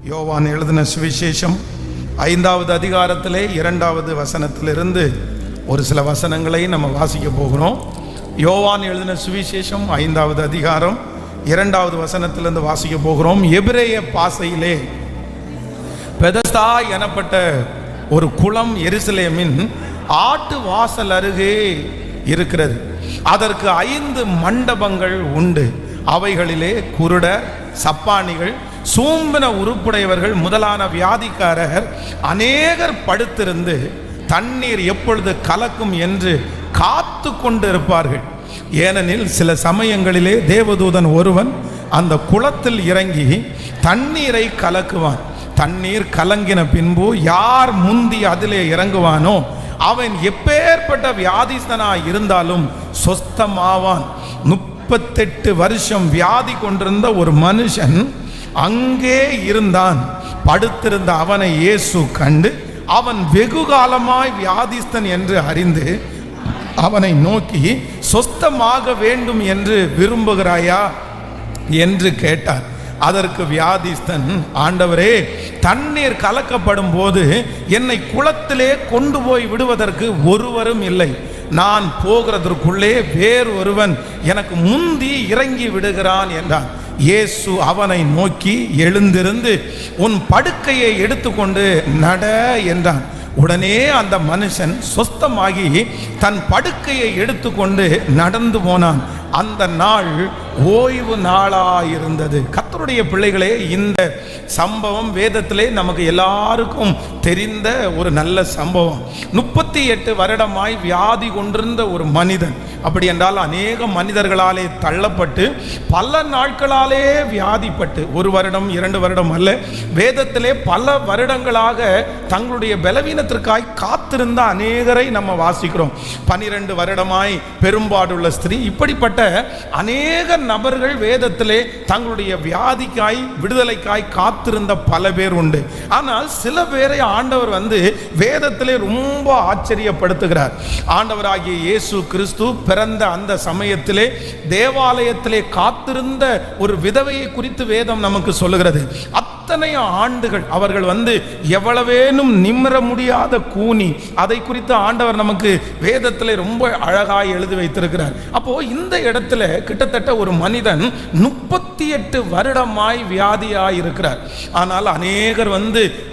யோவான் எழுதின சுவிசேஷம் 5வது அதிகாரத்திலே 2வது வசனத்திலிருந்து ஒரு சில வசனங்களை நம்ம வாசிக்க போகிறோம். யோவான் எழுதின சுவிசேஷம் 5வது அதிகாரம் 2வது வசனத்திலிருந்து வாசிக்க போகிறோம். எபிரேய பாசையிலே பெதஸ்தா எனப்பட்ட ஒரு குளம் எருசலேமின் ஆட்டு வாசல் அருகே இருக்கிறது. அதற்கு 5 மண்டபங்கள் உண்டு. அவைகளிலே குருடர், சப்பானிகள், சூம்பின உறுப்புடையவர்கள் முதலான வியாதிக்காரர் அநேகர் படுத்திருந்து தண்ணீர் எப்பொழுது கலக்கும் என்று காத்து கொண்டு இருப்பார்கள். ஏனெனில் சில சமயங்களிலே தேவதூதன் ஒருவன் அந்த குளத்தில் இறங்கி தண்ணீரை கலக்குவான். தண்ணீர் கலங்கின பின்பு யார் முந்தி அதிலே இறங்குவானோ அவன் எப்பேற்பட்ட வியாதிஸ்தனாய் இருந்தாலும் சொஸ்தமாவான். 38 வருஷம் வியாதி கொண்டிருந்த ஒரு மனுஷன் அங்கே இருந்தான். படுத்திருந்த அவனை இயேசு கண்டு அவன் வெகு காலமாய் வியாதிஸ்தன் என்று அறிந்து அவனை நோக்கி, சொஸ்தமாக வேண்டும் என்று விரும்புகிறாயா என்று கேட்டார். அதற்கு வியாதிஸ்தன், ஆண்டவரே, தண்ணீர் கலக்கப்படும் போது என்னை குளத்திலே கொண்டு போய் விடுவதற்கு ஒருவரும் இல்லை. நான் போகிறதற்குள்ளே வேறு ஒருவன் எனக்கு முந்தி இறங்கி விடுகிறான் என்றான். இயேசு அவனை நோக்கி, எழுந்திருந்து உன் படுக்கையை எடுத்துக்கொண்டு நட என்றான். உடனே அந்த மனுஷன் சொஸ்தமாகி தன் படுக்கையை எடுத்துக்கொண்டு நடந்து போனான். அந்த நாள் ஓய்வு நாளாயிருந்தது. கர்த்தருடைய பிள்ளைகளே, இந்த சம்பவம் வேதத்திலே நமக்கு எல்லாருக்கும் தெரிந்த ஒரு நல்ல சம்பவம். 38 வருடமாய் வியாதி கொண்டிருந்த ஒரு மனிதன். அப்படி என்றால் அநேக மனிதர்களாலே தள்ளப்பட்டு பல நாட்களாலே வியாதிப்பட்டு 1 வருடம் 2 வருடம் அல்ல, வேதத்திலே பல வருடங்களாக தங்களுடைய பலவீனத்திற்காய் காத்திருந்த அநேகரை நம்ம வாசிக்கிறோம். 12 வருடமாய் பெரும்பாடுள்ள ஸ்திரீ, இப்படிப்பட்ட அநேக நபர்கள் வேதத்திலே தங்களுடைய வியாதிக்காய் விடுதலைக்காய் காத்திருந்த பல பேர் உண்டு. ஆனால் சில பேரை ஆண்டவர் வேதத்திலே ரொம்ப ஆச்சரியப்படுத்துகிறார். ஆண்டவராகிய இயேசு கிறிஸ்து பிறந்த அந்த சமயத்திலே தேவாலயத்திலே காத்திருந்த ஒரு விதவையை குறித்து வேதம் நமக்கு சொல்லுகிறது. அத்தனை ஆண்டுகள் அவர்கள் எவ்வளவேனும் நிமிர முடியாத கூனி, அதை குறித்து ஆண்டவர் நமக்கு வேதத்திலே ரொம்ப அழகாய் எழுதி வைத்திருக்கிறார். அப்போ இந்த இடத்துல கிட்டத்தட்ட ஒரு மனிதன் 38 வருடமாய் வியாதியாய் இருக்கிறார். ஆனால் அநேகர்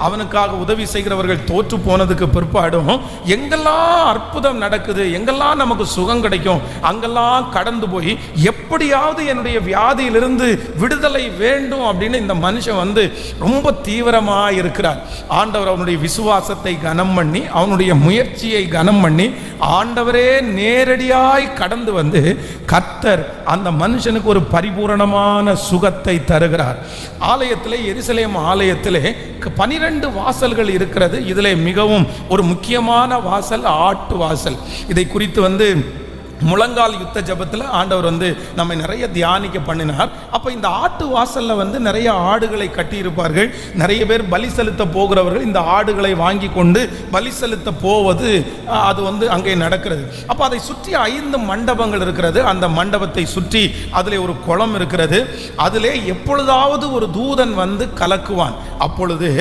அவனுக்காக உதவி செய்கிறவர்கள் தோற்று போனதுக்கு பிற்பாடும் எங்கெல்லாம் அற்புதம் நடக்குது, எங்கெல்லாம் நமக்கு சுகம் கிடைக்கும், அங்கெல்லாம் கடந்து போய் எப்படியாவது என்னுடைய வியாதியிலிருந்து விடுதலை வேண்டும் அப்படின்னு இந்த மனுஷன் ரொம்ப தீவிரமாக இருக்கிறார். ஆண்டவர் அவனுடைய விசுவாசத்தை கனம் பண்ணி, அவனுடைய முயற்சியை கனம் பண்ணி, ஆண்டவரே நேரடியாய் கடந்து கர்த்தர் அந்த மனுஷனுக்கு ஒரு பரிபூரணமான சுகத்தை தருகிறார். ஆலயத்திலே, எருசலேம் ஆலயத்திலே 12 வாசல்கள் இருக்கிறது. இதிலே மிகவும் ஒரு முக்கியமான வாசல் ஆட்டு வாசல். இதை குறித்து முழங்கால் யுத்த ஜபத்தில் ஆண்டவர் நம்மை நிறைய தியானிக்க பண்ணினார். அப்போ இந்த ஆட்டு வாசலில் நிறைய ஆடுகளை கட்டியிருப்பார்கள். நிறைய பேர் பலி செலுத்த போகிறவர்கள் இந்த ஆடுகளை வாங்கி கொண்டு பலி செலுத்த போவது அது அங்கே நடக்கிறது. அப்போ அதை சுற்றி 5 மண்டபங்கள் இருக்கிறது. அந்த மண்டபத்தை சுற்றி அதில் ஒரு குளம் இருக்கிறது. அதிலே எப்பொழுதாவது ஒரு தூதன் கலக்குவான். அப்பொழுது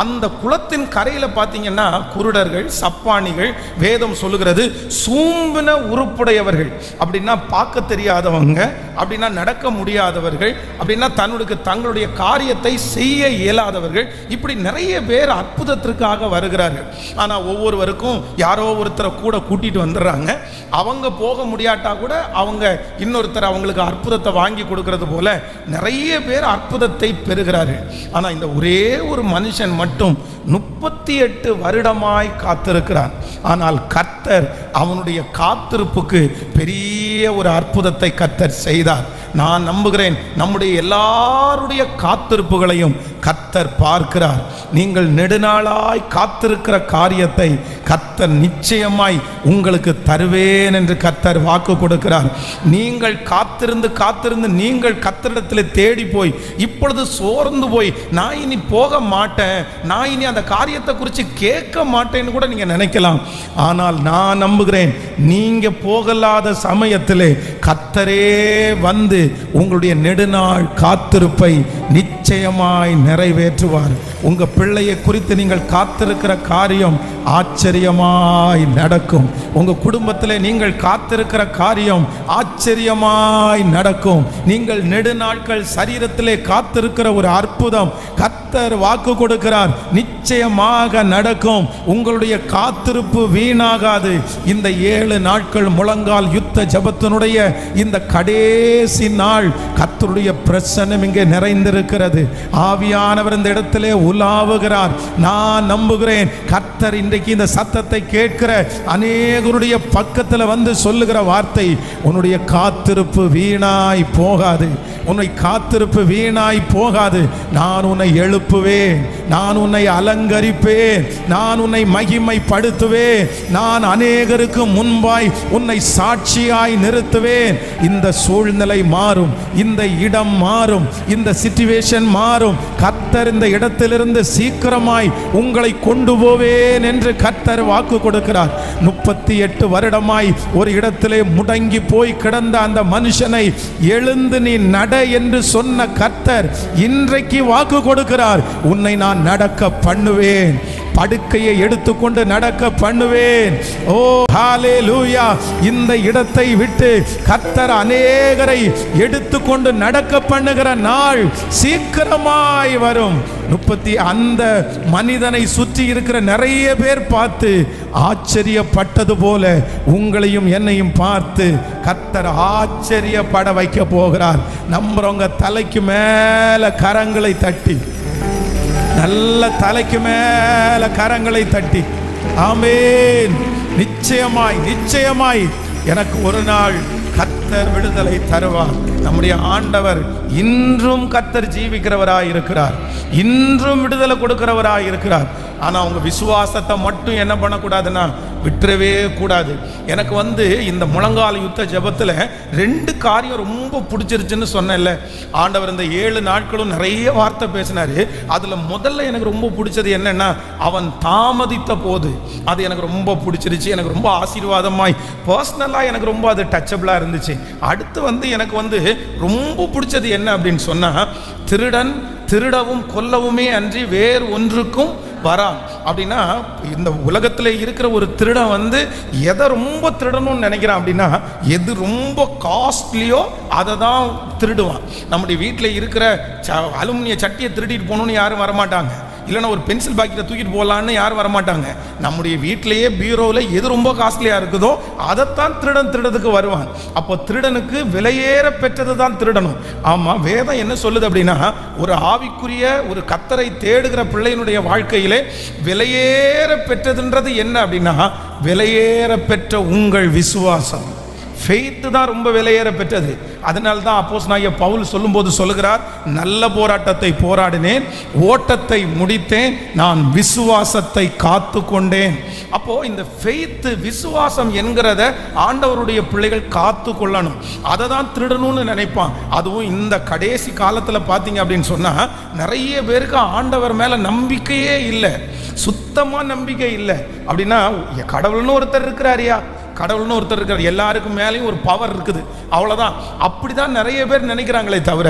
அந்த குளத்தின் கரையில் பார்த்தீங்கன்னா குருடர்கள், சப்பானிகள், வேதம் சொல்லுகிறது சூம்பின உறுப்புடைய, அப்படின்னா பார்க்க தெரியாதவங்க, அப்படின்னா நடக்க முடியாதவர்கள், அப்படின்னா தங்களுடைய காரியத்தை செய்ய இயலாதவர்கள், இப்படி நிறைய பேர் அற்புதத்திற்காக வருகிறார்கள். ஆனால் ஒவ்வொருவருக்கும் யாரோ ஒருத்தரை கூட கூட்டிட்டு வந்துடுறாங்க. அவங்க போக முடியாட்டா கூட அவங்க இன்னொருத்தர் அவங்களுக்கு அற்புதத்தை வாங்கி கொடுக்கறது போல நிறைய பேர் அற்புதத்தை பெறுகிறார்கள். ஆனால் இந்த ஒரே ஒரு மனுஷன் மட்டும் 38 வருடமாய் காத்திருக்கிறான். ஆனால் கர்த்தர் அவனுடைய காத்திருப்புக்கு பெரிய ஒரு அற்புதத்தை கர்த்தர் செய்தார். நான் நம்புகிறேன் நம்முடைய எல்லாருடைய காத்திருப்புகளையும் கர்த்தர் பார்க்கிறார். நீங்கள் நெடுநாளாய் காத்திருக்கிற காரியத்தை கர்த்தர் நிச்சயமாய் உங்களுக்கு தருவேன் என்று கர்த்தர் வாக்கு கொடுக்கிறார். நீங்கள் காத்திருந்து நீங்கள் கர்த்தரிடத்தில் தேடி போய் இப்பொழுது சோர்ந்து போய் நான் இனி போக மாட்டேன், நான் இனி அந்த காரியத்தை குறித்து கேட்க மாட்டேன்னு கூட நீங்க நினைக்கலாம். ஆனால் நான் நம்புகிறேன், நீங்க போகலாத சமயத்திலே கர்த்தரே உங்களுடைய நெடுநாள் காத்திருப்பை நிச்சயமாய் நிறைவேற்றுவார். உங்க பிள்ளையை குறித்து நீங்கள் காத்திருக்கிற காரியம் ஆச்சரியமாய் நடக்கும். உங்க குடும்பத்திலே நீங்கள் காத்திருக்கிற காரியம் ஆச்சரியமாய் நடக்கும். நீங்கள் நெடுநாட்கள் சரீரத்திலே காத்திருக்கிற ஒரு அற்புதம் கர்த்தர் வாக்கு கொடுக்கிறார், நிச்சயமாக நடக்கும். உங்களுடைய காத்திருப்பு வீணாகாது. இந்த 7 நாட்கள் முழங்கால் யுத்த ஜெபத்தினுடைய இந்த கடைசி நாள் கர்த்தருடைய பிரசன்னம் இங்கே நிறைந்திருக்கிறது. ஆவியானவர் இந்த இடத்திலே உலாவுகிறார். நான் நம்புகிறேன் கர்த்தர் இன்றைக்கு இந்த சத்தத்தை கேட்கிற அநேகருடைய பக்கத்தில் வந்து சொல்லுகிற வார்த்தை, உன்னுடைய காத்திருப்பு வீணாய் போகாது, உன்னை காத்திருப்பு வீணாய் போகாது. நான் உன்னை எழுப்புவேன், நான் உன்னை அலங்கரிப்பேன், நான் உன்னை மகிமைப்படுத்துவேன், நான் அநேகருக்கு முன்பாய் உன்னை சாட்சியாய் நிறுத்துவேன். இந்த சூழ்நிலை மாறும், இந்த இடம் மாறும், இந்த சிச்சுவேஷன் மாறும். கர்த்தர் இந்த இடத்திலிருந்து சீக்கிரமாய் உங்களை கொண்டு போவேன் என்று கர்த்தர் வாக்கு கொடுக்கிறார். 38 வருடமாய் ஒரு இடத்திலே முடங்கி போய் கிடந்த அந்த மனுஷனை எழுந்து நீ நட என்று சொன்ன கர்த்தர் இன்றைக்கு வாக்கு கொடுக்கிறார். உன்னை நான் நடக்க பண்ணுவேன், படுக்கையை எடுத்துக்கொண்டு நடக்க பண்ணுவேன். ஓ ஹalleluya! இந்த இடத்தை விட்டு கர்த்தர் அநேகரை எடுத்துக்கொண்டு நடக்க பண்ணுகிற நாள் சீக்கிரமாய் வரும். அந்த மனிதனை சுற்றி இருக்கிற நிறைய பேர் பார்த்து ஆச்சரியப்பட்டது போல உங்களையும் என்னையும் பார்த்து கர்த்தர் ஆச்சரியப்பட வைக்க போகிறார். நம்புறவங்க தலைக்கு மேல கரங்களை தட்டி, நல்ல தலைக்கு மேல கரங்களை தட்டி ஆமென். நிச்சயமாய் நிச்சயமாய் எனக்கு ஒரு நாள் கர்த்தர் விடுதலை தருவார். நம்முடைய ஆண்டவர் இன்றும் கர்த்தர் ஜீவிக்கிறவராய் இருக்கிறார், இன்றும் விடுதலை கொடுக்கிறவராய் இருக்கிறார். ஆனால் அவங்க விசுவாசத்தை மட்டும் என்ன பண்ணக்கூடாதுன்னா விட்டுறவே கூடாது. எனக்கு இந்த முழங்கால யுத்த ஜெபத்தில் 2 காரியம் ரொம்ப பிடிச்சிருச்சுன்னு சொன்னேன்ல. ஆண்டவர் இந்த 7 நாட்களும் நிறைய வார்த்தை பேசினார். அதில் முதல்ல எனக்கு ரொம்ப பிடிச்சது என்னன்னா, அவன் தாமதித்த போது அது எனக்கு ரொம்ப பிடிச்சிருச்சு. எனக்கு ரொம்ப ஆசீர்வாதமாய் பர்சனலாக எனக்கு ரொம்ப அது டச்சபிளாக இருந்துச்சு. அடுத்து எனக்கு ரொம்ப பிடிச்சது என்ன அப்படின்னு சொன்னால், திருடன் திருடவும் கொல்லவுமே அன்றி வேறு ஒன்றுக்கும் வரான். அப்படின்னா இந்த உலகத்தில் இருக்கிற ஒரு திருடன் எதை ரொம்ப திருடணும்னு நினைக்கிறான் அப்படின்னா, எது ரொம்ப காஸ்ட்லியோ அதை தான் திருடுவான். நம்முடைய வீட்டில் இருக்கிற அலுமினிய சட்டியை திருடிட்டு போகணுன்னு யாரும் வரமாட்டாங்க, இல்லைன்னா ஒரு பென்சில் பாக்கெட்டை தூக்கிட்டு போகலான்னு யாரும் வரமாட்டாங்க. நம்முடைய வீட்டிலேயே பீரோவில் எது ரொம்ப காஸ்ட்லியாக இருக்குதோ அதைத்தான் திருடத்துக்கு வருவான். அப்போ திருடனுக்கு விலையேற பெற்றது தான் திருடணும். ஆமாம், வேதம் என்ன சொல்லுது அப்படின்னா, ஒரு ஆவிக்குரிய ஒரு கர்த்தரை தேடுகிற பிள்ளையினுடைய வாழ்க்கையிலே விலையேற பெற்றதுன்றது என்ன அப்படின்னா, விலையேற பெற்ற உங்கள் விசுவாசம், ஃபெய்த் தான் ரொம்ப விலையேற பெற்றது. அதனால தான் அப்போஸ்தலனாகிய பவுல் சொல்லும்போது சொல்லுகிறார், நல்ல போராட்டத்தை போராடினேன், ஓட்டத்தை முடித்தேன், நான் விசுவாசத்தை காத்து கொண்டேன். அப்போ இந்த ஃபெய்த் விசுவாசம் என்கிறத ஆண்டவருடைய பிள்ளைகள் காத்து கொள்ளணும். அதை தான் திருடணும்னு நினைப்பான். அதுவும் இந்த கடைசி காலத்தில் பார்த்தீங்க அப்படின்னு சொன்னால், நிறைய பேருக்கு ஆண்டவர் மேலே நம்பிக்கையே இல்லை, சுத்தமாக நம்பிக்கை இல்லை. அப்படின்னா கடவுள்னு ஒருத்தர் இருக்கிறாரியா, கடவுள்னு ஒருத்தர் இருக்கார், எல்லாருக்கும் மேலேயும் ஒரு பவர் இருக்குது, அவ்வளோதான். அப்படி தான் நிறைய பேர் நினைக்கிறாங்களே தவிர,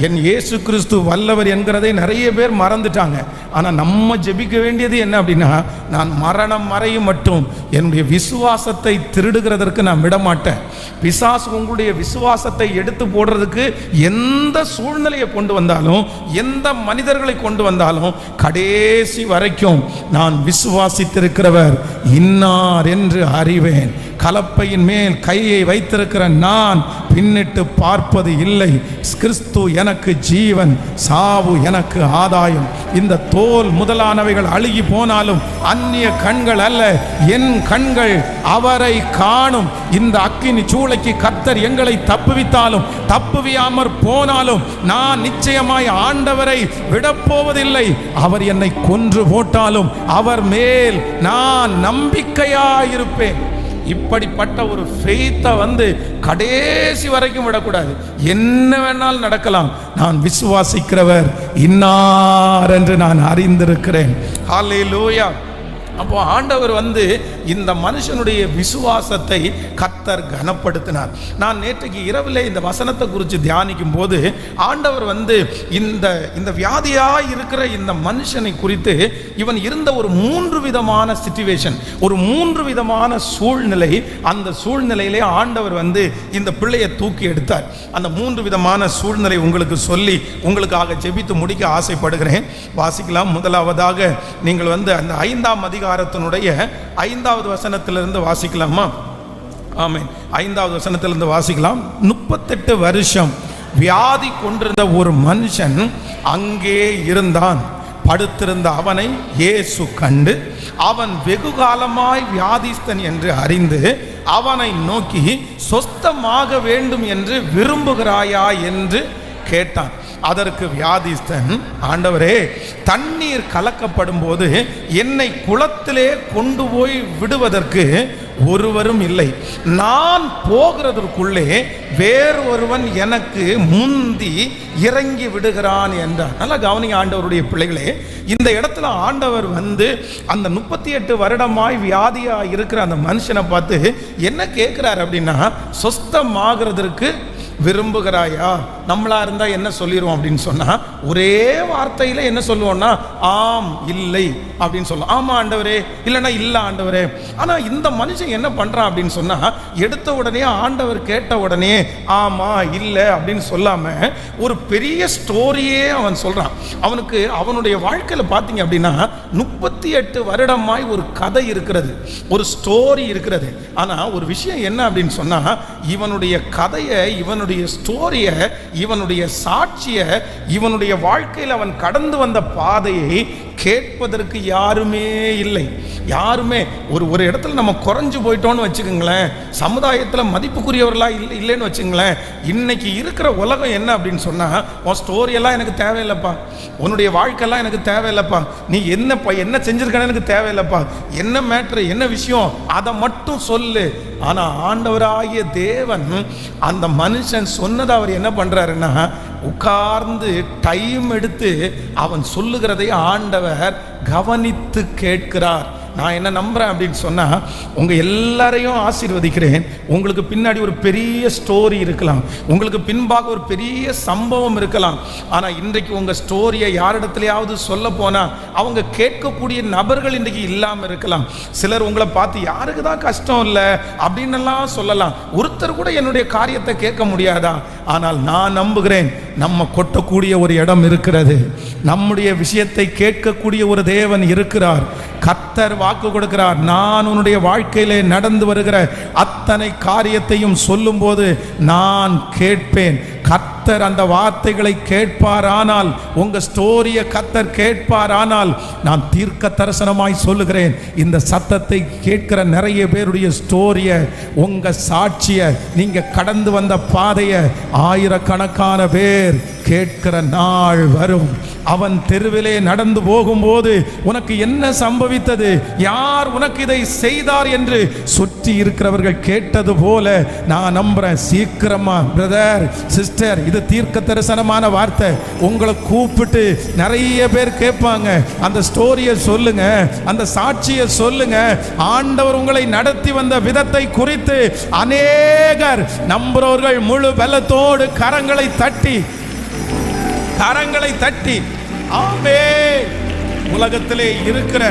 என் இயேசு கிறிஸ்து வல்லவர் என்கிறதை நிறைய பேர் மறந்துட்டாங்க. ஆனால் நம்ம ஜெபிக்க வேண்டியது என்ன அப்படின்னா, நான் மரணம் வரையும் மட்டும் என்னுடைய விசுவாசத்தை திருடுகிறதற்கு நான் விடமாட்டேன். பிசாசு உங்களுடைய விசுவாசத்தை எடுத்து போடுறதுக்கு எந்த சூழ்நிலையை கொண்டு வந்தாலும், எந்த மனிதர்களை கொண்டு வந்தாலும், கடைசி வரைக்கும் நான் விசுவாசித்திருக்கிறவர் இன்னார் என்று அறிவேன். கலப்பையின் மேல் கையை வைத்திருக்கிற நான் பின்னிட்டு பார்ப்பது இல்லை. கிறிஸ்து எனக்கு ஜீவன், சாவு எனக்கு ஆதாயம். இந்த தோல் முதலானவைகள் அழுகி போனாலும் அந்நிய கண்கள் அல்ல, என் கண்கள் அவரை காணும். இந்த அக்கினி சூளைக்கு கர்த்தர் எங்களை தப்புவித்தாலும் தப்புவியாமற் போனாலும் நான் நிச்சயமாய் ஆண்டவரை விடப்போவதில்லை. அவர் என்னை கொன்று போட்டாலும் அவர் மேல் நான் நம்பிக்கையாயிருப்பேன். இப்படிப்பட்ட ஒரு ஃபெய்த்தை கடைசி வரைக்கும் விடக்கூடாது. என்ன வேணாலும் நடக்கலாம், நான் விசுவாசிக்கிறவர் இன்னார் என்று நான் அறிந்திருக்கிறேன். ஹல்லேலூயா. அப்போ ஆண்டவர் இந்த மனுஷனுடைய விசுவாசத்தை கர்த்தர் கனப்படுத்தினார். நான் நேற்றைக்கு இரவிலே இந்த வசனத்தை குறித்து தியானிக்கும் போது ஆண்டவர் இந்த வியாதியாய் இருக்கிற இந்த மனுஷனை குறித்து இவன் இருந்த ஒரு 3 விதமான சிச்சுவேஷன், ஒரு 3 விதமான சூழ்நிலை, அந்த சூழ்நிலையிலே ஆண்டவர் இந்த பிள்ளையை தூக்கி எடுத்தார். அந்த 3 விதமான சூழ்நிலை உங்களுக்கு சொல்லி உங்களுக்காக ஜெபித்து முடிக்க ஆசைப்படுகிறேன். வாசிக்கலாம். முதலாவதாக நீங்கள் அந்த 5ஆம் அதிகாரத்தினுடைய 5வது வசனத்திலிருந்து வாசிக்கலாமா? ஆமென். 5வது வசனத்திலிருந்து வாசிக்கலாம். 38 வருஷம் வியாதி கொண்டிருந்த ஒரு மனுஷன் அங்கே இருந்தான். படுத்திருந்த அவனை இயேசு கண்டு அவன் வெகு காலமாய் வியாதிஸ்தன் என்று அறிந்து அவனை நோக்கி சொஸ்தமாக வேண்டும் என்று விரும்புகிறாயா என்று கேட்டான். அதற்கு வியாதிஸ்தன், ஆண்டவரே, தண்ணீர் கலக்கப்படும் போது என்னை குளத்திலே கொண்டு போய் விடுவதற்கு ஒருவரும் இல்லை. நான் போகிறதற்குள்ளே வேறொருவன் எனக்கு முந்தி இறங்கி விடுகிறான் என்றார். நல்லா கவனிங்க ஆண்டவருடைய பிள்ளைகளே, இந்த இடத்துல ஆண்டவர் அந்த 38 வருடமாய் வியாதியா இருக்கிற அந்த மனுஷனை பார்த்து என்ன கேட்கிறார் அப்படின்னா, சொஸ்தமாகிறதற்கு விரும்புகிறாயா? நம்மளா இருந்தா என்ன சொல்லிடுவோம் அப்படின்னு சொன்னா, ஒரே வார்த்தையில என்ன சொல்லுவோம்னா, ஆம் இல்லை அப்படின்னு சொல்லுவோம். ஆமா ஆண்டவரே, இல்லைன்னா இல்ல ஆண்டவரே. ஆனா இந்த மனுஷன் என்ன பண்றான் அப்படின்னு சொன்னா, எடுத்த உடனே ஆண்டவர் கேட்ட உடனே ஆமா இல்லை அப்படின்னு சொல்லாம ஒரு பெரிய ஸ்டோரியே அவன் சொல்றான். அவனுக்கு அவனுடைய வாழ்க்கையில பாத்தீங்க அப்படின்னா 38 வருடமாய் ஒரு கதை இருக்கிறது, ஒரு ஸ்டோரி இருக்கிறது. ஆனா ஒரு விஷயம் என்ன அப்படின்னு சொன்னா, இவனுடைய கதையை, இவனுடைய ஸ்டோரியை, இவனுடைய சாட்சியை, இவனுடைய வாழ்க்கையில் அவன் கடந்து வந்த பாதையை கேட்பதற்கு யாருமே இல்லை. யாருமே ஒரு இடத்துல நம்ம குறைஞ்சு போயிட்டோன்னு வச்சுக்கோங்களேன், சமுதாயத்தில் மதிப்புக்குரியவர்களாக இல்லைன்னு வச்சுங்களேன். இன்னைக்கு இருக்கிற உலகம் என்ன அப்படின்னு சொன்னால், உன் ஸ்டோரியெல்லாம் எனக்கு தேவையில்லைப்பா, உன்னுடைய வாழ்க்கையெல்லாம் எனக்கு தேவையில்லைப்பா, நீ என்ன செஞ்சிருக்கன்னு எனக்கு தேவையில்லைப்பா, என்ன மேட்ரு, என்ன விஷயம், அதை மட்டும் சொல்லு. ஆனால் ஆண்டவராகிய தேவன் அந்த மனுஷன் சொன்னதை அவர் என்ன பண்ணுறாருன்னா, உட்கார்ந்து டைம் எடுத்து அவன் சொல்லுகிறதை ஆண்டவர் கவனித்து கேட்கிறார். நான் என்ன நம்புறேன் அப்படின்னு சொன்னா, உங்க எல்லாரையும் ஆசீர்வதிக்கிறேன். உங்களுக்கு பின்னாடி ஒரு பெரிய ஸ்டோரி இருக்கலாம், உங்களுக்கு பின்பாக ஒரு பெரிய சம்பவம் இருக்கலாம். ஆனா இன்றைக்கு உங்க ஸ்டோரியை யாரிடத்துலயாவது சொல்ல போனா அவங்க கேட்கக்கூடிய நபர்கள் இன்றைக்கு இல்லாம இருக்கலாம். சிலர் உங்களை பார்த்து யாருக்கு தான் கஷ்டம் இல்லை அப்படின்னு எல்லாம் சொல்லலாம். ஒருத்தர் கூட என்னுடைய காரியத்தை கேட்க முடியாதா? ஆனால் நான் நம்புகிறேன், நம்ம கொட்டக்கூடிய ஒரு இடம் இருக்கிறது, நம்முடைய விஷயத்தை கேட்கக்கூடிய ஒரு தேவன் இருக்கிறார். கர்த்தர் வாக்கு கொடுக்கிறார், நான் உன்னுடைய வாழ்க்கையிலே நடந்து வருகிற அத்தனை காரியத்தையும் சொல்லும்போது நான் கேட்பேன். கர்த்தர் அந்த வார்த்தைகளை கேட்பாரானால், உங்க ஸ்டோரியை கர்த்தர் கேட்பாரானால், நான் தீர்க்க தரிசனமாய் சொல்லுகிறேன், இந்த சத்தத்தை கேட்கிற நிறைய பேருடைய ஸ்டோரியை, உங்க சாட்சியை, நீங்க கடந்து வந்த பாதையை ஆயிரக்கணக்கான பேர் கேட்கிற நாள் வரும். அவன் தெருவிலே நடந்து போகும்போது உனக்கு என்ன சம்பவித்தது, யார் உனக்கு இதை செய்தார் என்று சுற்றி இருக்கிறவர்கள் கேட்டது போல நான் நம்புறேன், சீக்கிரமா பிரதர் சிஸ்டர், இது தீர்க்க தரிசனமான வார்த்தை, உங்களை கூப்பிட்டு நிறைய பேர் கேட்பாங்க. அந்த ஸ்டோரியை சொல்லுங்க, அந்த சாட்சியை சொல்லுங்க. ஆண்டவர் உங்களை நடத்தி வந்த விதத்தை குறித்து அநேகர் நம்புறவர்கள் முழு பலத்தோடு கரங்களை தட்டி ஆமென். உலகத்திலே இருக்கிற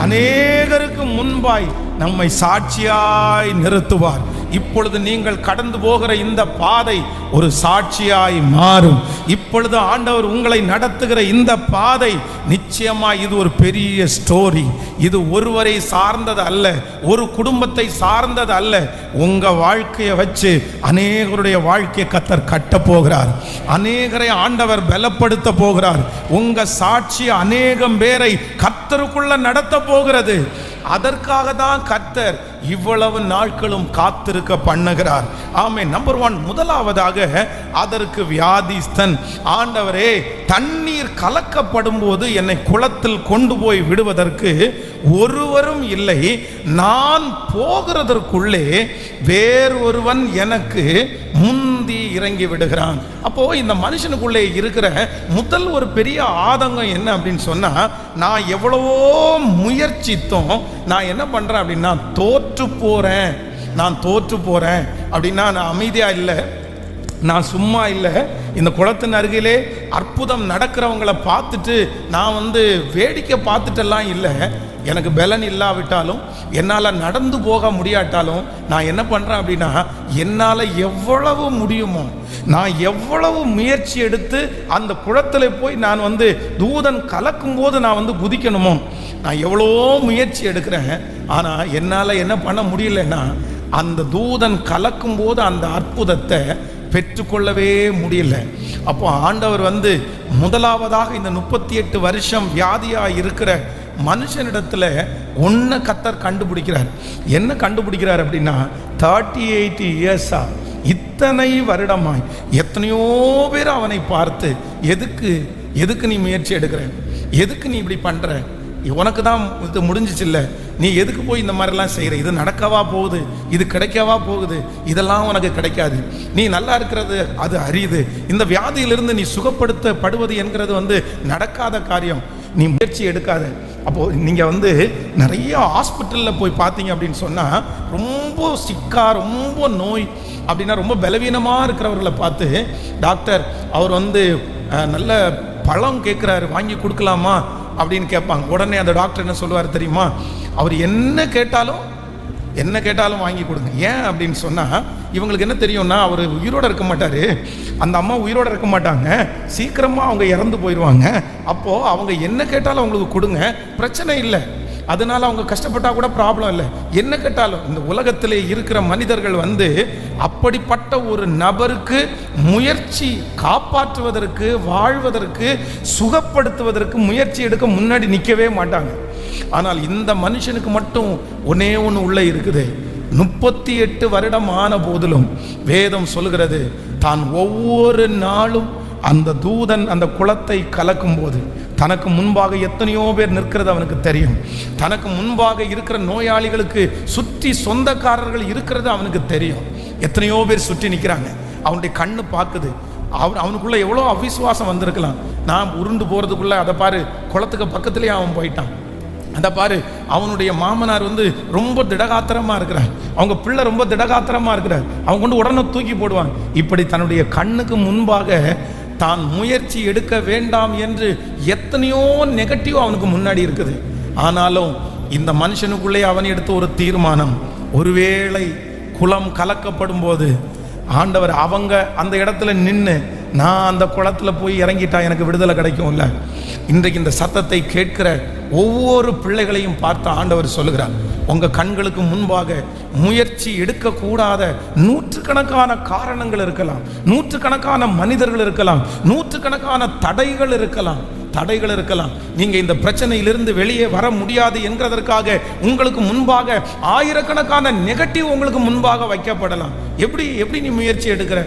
அநேகருக்கு முன்பாய் நம்மை சாட்சியாய் நிறுத்துவார். இப்பொழுது நீங்கள் கடந்து போகிற இந்த பாதை ஒரு சாட்சியாய் மாறும். இப்பொழுது ஆண்டவர் உங்களை நடத்துகிற இந்த பாதை நிச்சயமாய் இது ஒரு பெரிய ஸ்டோரி. இது ஒருவரை சார்ந்தது அல்ல, ஒரு குடும்பத்தை சார்ந்தது அல்ல. உங்க வாழ்க்கையை வச்சு அநேகருடைய வாழ்க்கையை கர்த்தர் கட்ட போகிறார், அநேகரை ஆண்டவர் பலப்படுத்த போகிறார். உங்க சாட்சி அநேகம் பேரை கர்த்தருக்குள்ள நடத்த போகிறது. அதற்காக தான் கர்த்தர் இவ்வளவு நாட்களும் காத்திருக்க பண்ணுகிறார். ஆமென். நம்பர் 1, முதலாவதாக அதற்கு வியாதிஸ்தன், ஆண்டவரே, தண்ணீர் கலக்கப்படும் போது என்னை குளத்தில் கொண்டு போய் விடுவதற்கு ஒருவரும் இல்லை, நான் போகிறதற்குள்ளே வேறொருவன் எனக்கு முந்தி இறங்கி விடுகிறான். அப்போ இந்த மனுஷனுக்குள்ளே இருக்கிற முதல் ஒரு பெரிய ஆதங்கம் என்ன அப்படின்னு சொன்னா, நான் எவ்வளவோ முயற்சித்தோம், நான் என்ன பண்றேன் அப்படின்னா தோற்று போறேன். நான் தோற்று போறேன் அப்படின்னா நான் அமைதியா இல்லை, நான் சும்மா இல்லை. இந்த குளத்தின் அருகிலே அற்புதம் நடக்கிறவங்களை பார்த்துட்டு நான் வேடிக்கை பார்த்துட்டெல்லாம் இல்லை. எனக்கு பலன் இல்லாவிட்டாலும், என்னால் நடந்து போக முடியாட்டாலும் நான் என்ன பண்ணுறேன் அப்படின்னா, என்னால் எவ்வளவு முடியுமோ, நான் எவ்வளவு முயற்சி எடுத்து அந்த குளத்தில் போய் நான் தூதன் கலக்கும் போது நான் குதிக்கணுமோ, நான் எவ்வளோ முயற்சி எடுக்கிறேன். ஆனால் என்னால் என்ன பண்ண முடியலன்னா, அந்த தூதன் கலக்கும் போது அந்த அற்புதத்தை பெற்றுக்கொள்ளவே முடியல. அப்போ ஆண்டவர் முதலாவதாக இந்த 38 வருஷம் வியாதியாக இருக்கிற மனுஷனிடத்துல ஒன்றை கர்த்தர் கண்டுபிடிக்கிறார். என்ன கண்டுபிடிக்கிறார் அப்படின்னா, 38 இயர்ஸா, இத்தனை வருடமாய் எத்தனையோ பேர் அவனை பார்த்து, எதுக்கு நீ முயற்சி எடுக்கிற, எதுக்கு நீ இப்படி பண்ற, உனக்கு தான் இது முடிஞ்சிச்சு இல்லை, நீ எதுக்கு போய் இந்த மாதிரிலாம் செய்கிற, இது நடக்கவா போகுது, இது கிடைக்கவா போகுது, இதெல்லாம் உனக்கு கிடைக்காது, நீ நல்லா இருக்கிறது அது அரியுது, இந்த வியாதியிலிருந்து நீ சுகப்படுத்தப்படுவது என்கிறது நடக்காத காரியம், நீ முயற்சி எடுக்காத. அப்போது நீங்கள் நிறைய ஹாஸ்பிட்டலில் போய் பார்த்தீங்க அப்படின்னு சொன்னால், ரொம்ப சிக்கா, ரொம்ப நோய் அப்படின்னா ரொம்ப பலவீனமாக இருக்கிறவர்களை பார்த்து டாக்டர் அவர் நல்ல பழம் கேட்குறாரு, வாங்கி கொடுக்கலாமா அப்படின்னு கேட்பாங்க. உடனே அந்த டாக்டர் என்ன சொல்லுவார் தெரியுமா, அவர் என்ன கேட்டாலும் வாங்கி கொடுங்க. ஏன் அப்படின்னு சொன்னால், இவங்களுக்கு என்ன தெரியும்னா, அவர் உயிரோடு இருக்க மாட்டார், அந்த அம்மா உயிரோடு இருக்க மாட்டாங்க, சீக்கிரமாக அவங்க இறந்து போயிடுவாங்க. அப்போது அவங்க என்ன கேட்டாலும் அவங்களுக்கு கொடுங்க, பிரச்சனை இல்லை, அதனால் அவங்க கஷ்டப்பட்டால் கூட ப்ராப்ளம் இல்லை, என்ன கேட்டாலும். இந்த உலகத்தில் இருக்கிற மனிதர்கள் அப்படிப்பட்ட ஒரு நபருக்கு முயற்சி காப்பாற்றுவதற்கு, வாழ்வதற்கு, சுகப்படுத்துவதற்கு முயற்சி எடுக்க முன்னாடி நிற்கவே மாட்டாங்க. ஆனால் இந்த மனுஷனுக்கு மட்டும் ஒன்னே ஒன்று உள்ளே இருக்குது. 38 வருடம் ஆன போதிலும் வேதம் சொல்கிறது, தான் ஒவ்வொரு நாளும் அந்த தூதன் அந்த குளத்தை கலக்கும் போது தனக்கு முன்பாக எத்தனையோ பேர் நிற்கிறது அவனுக்கு தெரியும். தனக்கு முன்பாக இருக்கிற நோயாளிகளுக்கு சுற்றி சொந்தக்காரர்கள் இருக்கிறது அவனுக்கு தெரியும். எத்தனையோ பேர் சுற்றி நிற்கிறாங்க, அவனுடைய கண்ணு பார்க்குது. அவனுக்குள்ள எவ்வளோ அவிசுவாசம் வந்திருக்கலாம். நான் உருண்டு போகிறதுக்குள்ள அதை பாரு, குளத்துக்கு பக்கத்துலேயே அவன் போயிட்டான். அதை பாரு, அவனுடைய மாமனார் ரொம்ப திடகாத்திரமாக இருக்கிறார், அவங்க பிள்ளை ரொம்ப திடகாத்திரமாக இருக்கிறார், அவங்க உடனே தூக்கி போடுவாங்க. இப்படி தன்னுடைய கண்ணுக்கு முன்பாக தான் முயற்சி எடுக்க வேண்டாம் என்று எத்தனையோ நெகட்டிவ் அவனுக்கு முன்னாடி இருக்குது. ஆனாலும் இந்த மனுஷனுக்குள்ளே அவன் எடுத்த ஒரு தீர்மானம், ஒருவேளை குளம் கலக்கப்படும் போது ஆண்டவர் அவங்க அந்த இடத்துல நின்று, நான் அந்த குளத்தில் போய் இறங்கிட்டா எனக்கு விடுதலை கிடைக்கும்ல. இன்றைக்கு இந்த சத்தத்தை கேட்கிற ஒவ்வொரு பிள்ளைகளையும் பார்த்து ஆண்டவர் சொல்லுகிறார், உங்கள் கண்களுக்கு முன்பாக முயற்சி எடுக்கக்கூடாத நூற்றுக்கணக்கான காரணங்கள் இருக்கலாம், நூற்றுக்கணக்கான மனிதர்கள் இருக்கலாம், நூற்றுக்கணக்கான தடைகள் இருக்கலாம். நீங்க இந்த பிரச்சனையிலிருந்து வெளியே வர முடியாது என்கிறதற்காக உங்களுக்கு முன்பாக ஆயிரக்கணக்கான நெகட்டிவ் உங்களுக்கு முன்பாக வைக்கப்படலாம். எப்படி நீ முயற்சி எடுக்கிற,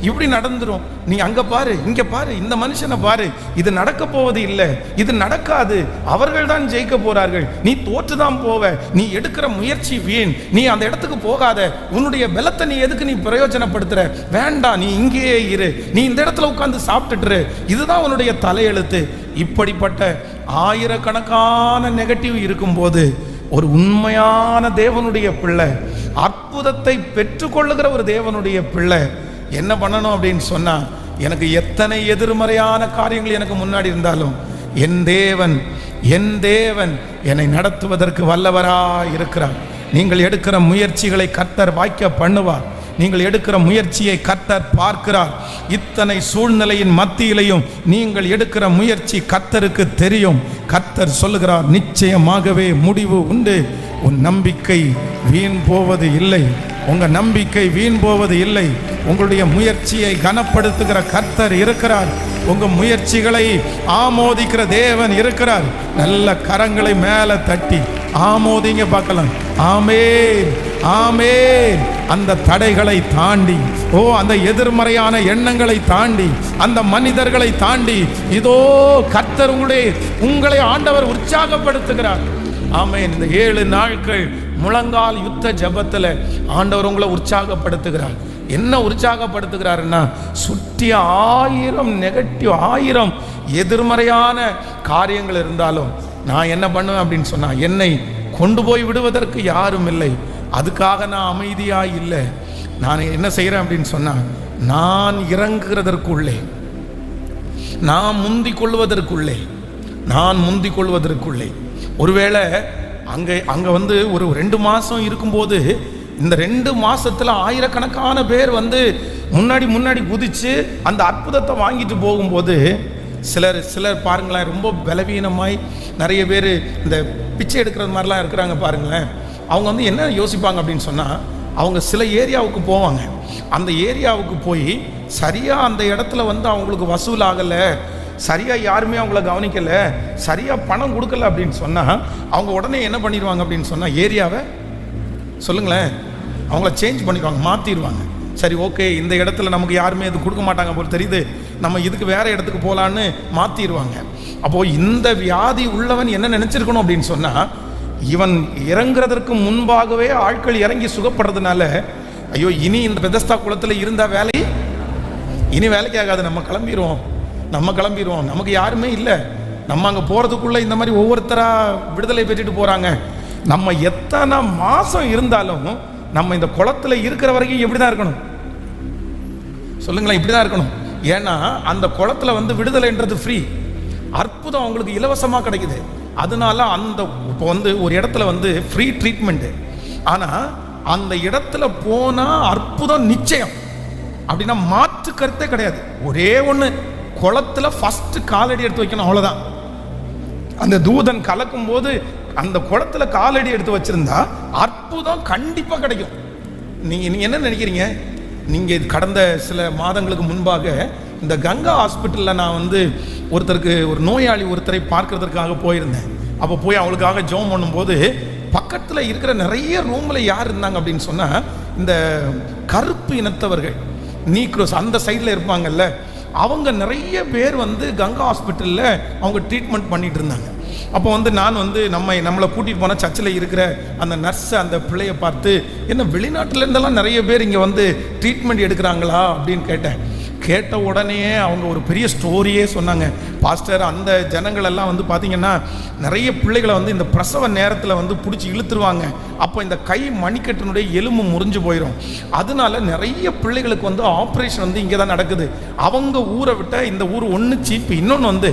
இப்படி நடந்துரும், நீ அங்க பாரு, இங்க பாரு, இந்த மனுஷனை பாரு, இது நடக்க போவது இல்லை, இது நடக்காது, அவர்கள் தான் ஜெயிக்க போறார்கள், நீ தோற்றுதான் போவ, நீ எடுக்கிற முயற்சி வீண், நீ அந்த இடத்துக்கு போகாத, உன்னுடைய பலத்தை நீ எதுக்கு நீ பிரயோஜனப்படுத்துற, வேண்டாம், நீ இங்கேயே இரு, நீ இந்த இடத்துல உட்கார்ந்து சாப்பிட்டுட்டு, இதுதான் உன்னுடைய தலையெழுத்து. இப்படிப்பட்ட ஆயிரக்கணக்கான நெகட்டிவ் இருக்கும்போது ஒரு உண்மையான தேவனுடைய பிள்ளை, அற்புதத்தை பெற்றுக்கொள்ளுகிற ஒரு தேவனுடைய பிள்ளை என்ன பண்ணணும் அப்படின்னு சொன்னா, எனக்கு எத்தனை எதிர்மறையான காரியங்கள் எனக்கு முன்னாடி இருந்தாலும் என் தேவன் என்னை நடத்துவதற்கு வல்லவராய் இருக்கிறார். நீங்கள் எடுக்கிற முயற்சிகளை கர்த்தர் வாய்க்க பண்ணுவார். நீங்கள் எடுக்கிற முயற்சியை கர்த்தர் பார்க்கிறார். இத்தனை சூழ்நிலையின் மத்தியிலையும் நீங்கள் எடுக்கிற முயற்சி கர்த்தருக்கு தெரியும். கர்த்தர் சொல்லுகிறார், நிச்சயமாகவே முடிவு உண்டு, உன் நம்பிக்கை வீண் போவது இல்லை, உங்க நம்பிக்கை வீண் போவது இல்லை. உங்களுடைய முயற்சியை கனப்படுத்துகிற கர்த்தர் இருக்கிறார். உங்க முயற்சிகளை ஆமோதிக்கிற தேவன் இருக்கிறார். நல்ல கரங்களை மேலே தட்டி ஆமோதிங்க பார்க்கலாம். ஆமென், ஆமென். அந்த தடைகளை தாண்டி, அந்த எதிர்மறையான எண்ணங்களை தாண்டி, அந்த மனிதர்களை தாண்டி, இதோ கர்த்தர் உங்களை ஆண்டவர் உற்சாகப்படுத்துகிறார். ஆமென். இந்த 7 நாட்கள் முழங்கால் யுத்த ஜெபத்தில் ஆண்டவர் உங்களை உற்சாகப்படுத்துகிறார். என்ன உற்சாகப்படுத்துகிறாருன்னா, சுற்றி 1000 நெகட்டிவ் 1000 எதிர்மறையான காரியங்கள் இருந்தாலும் நான் என்ன பண்ணுவேன் அப்படின்னு சொன்னா, என்னை கொண்டு போய் விடுவதற்கு யாரும் இல்லை. அதுக்காக நான் அமைதியாக இல்லை. நான் என்ன செய்கிறேன் அப்படின்னு சொன்னா, நான் இறங்குகிறதற்குள்ளே, நான் முந்திக் கொள்வதற்குள்ளே ஒருவேளை அங்கே வந்து ஒரு 2 மாதம் இருக்கும்போது, இந்த 2 மாதத்தில் ஆயிரக்கணக்கான பேர் வந்து முன்னாடி குதிச்சு அந்த அற்புதத்தை வாங்கிட்டு போகும்போது, சிலர் பாருங்களேன், ரொம்ப பலவீனமாய் நிறைய பேர் இந்த பிச்சை எடுக்கிறது மாதிரிலாம் இருக்கிறாங்க பாருங்களேன். அவங்க வந்து என்ன யோசிப்பாங்க அப்படின்னு சொன்னால், அவங்க சில ஏரியாவுக்கு போவாங்க. அந்த ஏரியாவுக்கு போய் சரியாக அந்த இடத்துல வந்து அவங்களுக்கு வசூல் ஆகலை, சரியாக யாருமே அவங்கள கவனிக்கலை, சரியாக பணம் கொடுக்கல அப்படின்னு சொன்னால், அவங்க உடனே என்ன பண்ணிடுவாங்க அப்படின்னு சொன்னால், ஏரியாவை சொல்லுங்களேன், அவங்கள சேஞ்ச் பண்ணிடுவாங்க, மாற்றிடுவாங்க. சரி, ஓகே, இந்த இடத்துல நமக்கு யாருமே இது கொடுக்க மாட்டாங்க போல் தெரியுது, நம்ம இதுக்கு வேற இடத்துக்கு போகலான்னு மாற்றிடுவாங்க. அப்போது இந்த வியாதி உள்ளவன் என்ன நினச்சிருக்கணும் அப்படின்னு சொன்னால், இவன் இறங்குறதற்கு முன்பாகவே ஆட்கள் இறங்கி சுகப்படுறதுனால, ஐயோ இனி இந்த பெதஸ்தா குளத்தில் இருந்தால் இனி வேலைக்கு ஆகாது, நம்ம கிளம்பிடுவோம், நமக்கு யாருமே இல்லை, நம்ம அங்கே போகிறதுக்குள்ளே இந்த மாதிரி ஒவ்வொருத்தராக விடுதலை பெற்றுட்டு போகிறாங்க. நம்ம எத்தனை மாதம் இருந்தாலும் நம்ம இந்த குளத்தில் இருக்கிற வரைக்கும் எப்படி தான் இருக்கணும் சொல்லுங்களேன், இப்படி தான் இருக்கணும். ஏன்னா அந்த குளத்தில் வந்து விடுதலைன்றது ஃப்ரீ, அற்புதம் அவங்களுக்கு இலவசமாக கிடைக்குது. அதனால இப்போ வந்து ஒரு இடத்துல வந்து ஃப்ரீ ட்ரீட்மெண்ட்டு, ஆனால் அந்த இடத்துல போனால் அற்புதம் நிச்சயம் அப்படின்னா மாற்று கருத்தே கிடையாது. ஒரே ஒன்று, குளத்தில் ஃபஸ்ட்டு காலடி எடுத்து வைக்கணும், அவ்வளோதான். அந்த தூதன் கலக்கும் போது அந்த குளத்துல காலடி எடுத்து வச்சிருந்தா அற்புதம் கண்டிப்பாக கிடைக்கும். நீங்கள் என்ன நினைக்கிறீங்க? நீங்கள் கடந்த சில மாதங்களுக்கு முன்பாக இந்த கங்கா ஹாஸ்பிட்டலில் நான் வந்து ஒரு நோயாளி ஒருத்தரை பார்க்கறதுக்காக போயிருந்தேன். அப்போ போய் அவங்களுக்காக ஜெபம் பண்ணும்போது, பக்கத்தில் இருக்கிற நிறைய ரூமில் யார் இருந்தாங்க அப்படின்னு சொன்னால், இந்த கருப்பு இனத்தவர்கள், நீக்ரோஸ், அந்த சைடில் இருப்பாங்கல்ல, அவங்க நிறைய பேர் வந்து கங்கா ஹாஸ்பிட்டலில் அவங்க ட்ரீட்மெண்ட் பண்ணிட்டு இருந்தாங்க. அப்போ வந்து நான் வந்து நம்மளை கூட்டிகிட்டு போனால் சர்ச்சில் இருக்கிற அந்த நர்ஸை, அந்த பிள்ளையை பார்த்து, என்ன வெளிநாட்டிலேருந்தெல்லாம் நிறைய பேர் இங்கே வந்து ட்ரீட்மெண்ட் எடுக்கிறாங்களா அப்படின்னு கேட்ட உடனே அவங்க ஒரு பெரிய ஸ்டோரியே சொன்னாங்க. பாஸ்டர், அந்த ஜனங்களெல்லாம் வந்து பார்த்திங்கன்னா நிறைய பிள்ளைகளை வந்து இந்த பிரசவ நேரத்தில் வந்து பிடிச்சி இழுத்துருவாங்க. அப்போ இந்த கை மணிக்கட்டினுடைய எலும்பு முறிஞ்சு போயிடும். அதனால நிறைய பிள்ளைகளுக்கு வந்து ஆப்ரேஷன் வந்து இங்கே தான் நடக்குது. அவங்க ஊரை விட்ட இந்த ஊர் ஒன்று சீப்பு. இன்னொன்று வந்து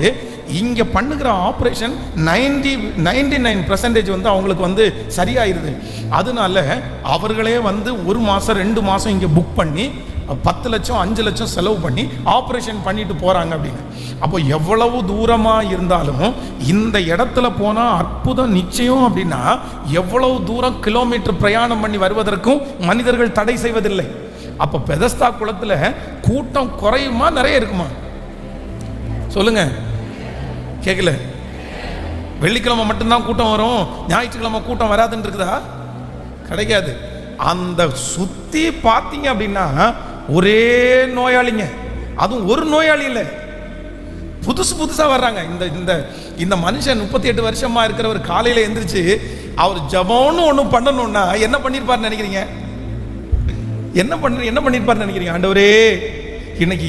இங்கே பண்ணுகிற ஆப்ரேஷன் 99% வந்து அவங்களுக்கு வந்து சரியாயிருது. அதனால அவர்களே வந்து 1 மாதம் 2 மாதம் இங்கே புக் பண்ணி 10 லட்சம் 5 லட்சம் செலவு பண்ணி ஆப்ரேஷன் பண்ணிட்டு போகிறாங்க அப்படின்னு. அப்போ எவ்வளவு தூரமாக இருந்தாலும் இந்த இடத்துல போனால் அற்புதம் நிச்சயம் அப்படின்னா, எவ்வளவு தூரம் கிலோமீட்டர் பிரயாணம் பண்ணி வருவதற்கும் மனிதர்கள் தடை செய்வதில்லை. அப்போ பெதஸ்தா குளத்தில் கூட்டம் குறையுமா நிறைய இருக்குமா? சொல்லுங்க, கேட்கல? வெள்ளிக்கிழமை மட்டும்தான் கூட்டம் வரும், ஞாயிற்றுக்கிழமை கூட்டம் வராதுன்னு இருக்குதா? கிடைக்காது. அந்த சுற்றி பார்த்தீங்க அப்படின்னா ஒரே நோயாளிங்க, அதுவும் ஒரு நோயாளி இல்லை, புதுசாக வர்றாங்க. இந்த மனுஷன் 38 வருஷமா இருக்கிறவர் காலையில் எந்திரிச்சு அவர் ஜபம்னு ஒன்று பண்ணணும்னா என்ன பண்ணியிருப்பாருன்னு நினைக்கிறீங்க? என்ன பண்ணியிருப்பாருன்னு நினைக்கிறீங்க? ஆண்டவரே, இன்னைக்கு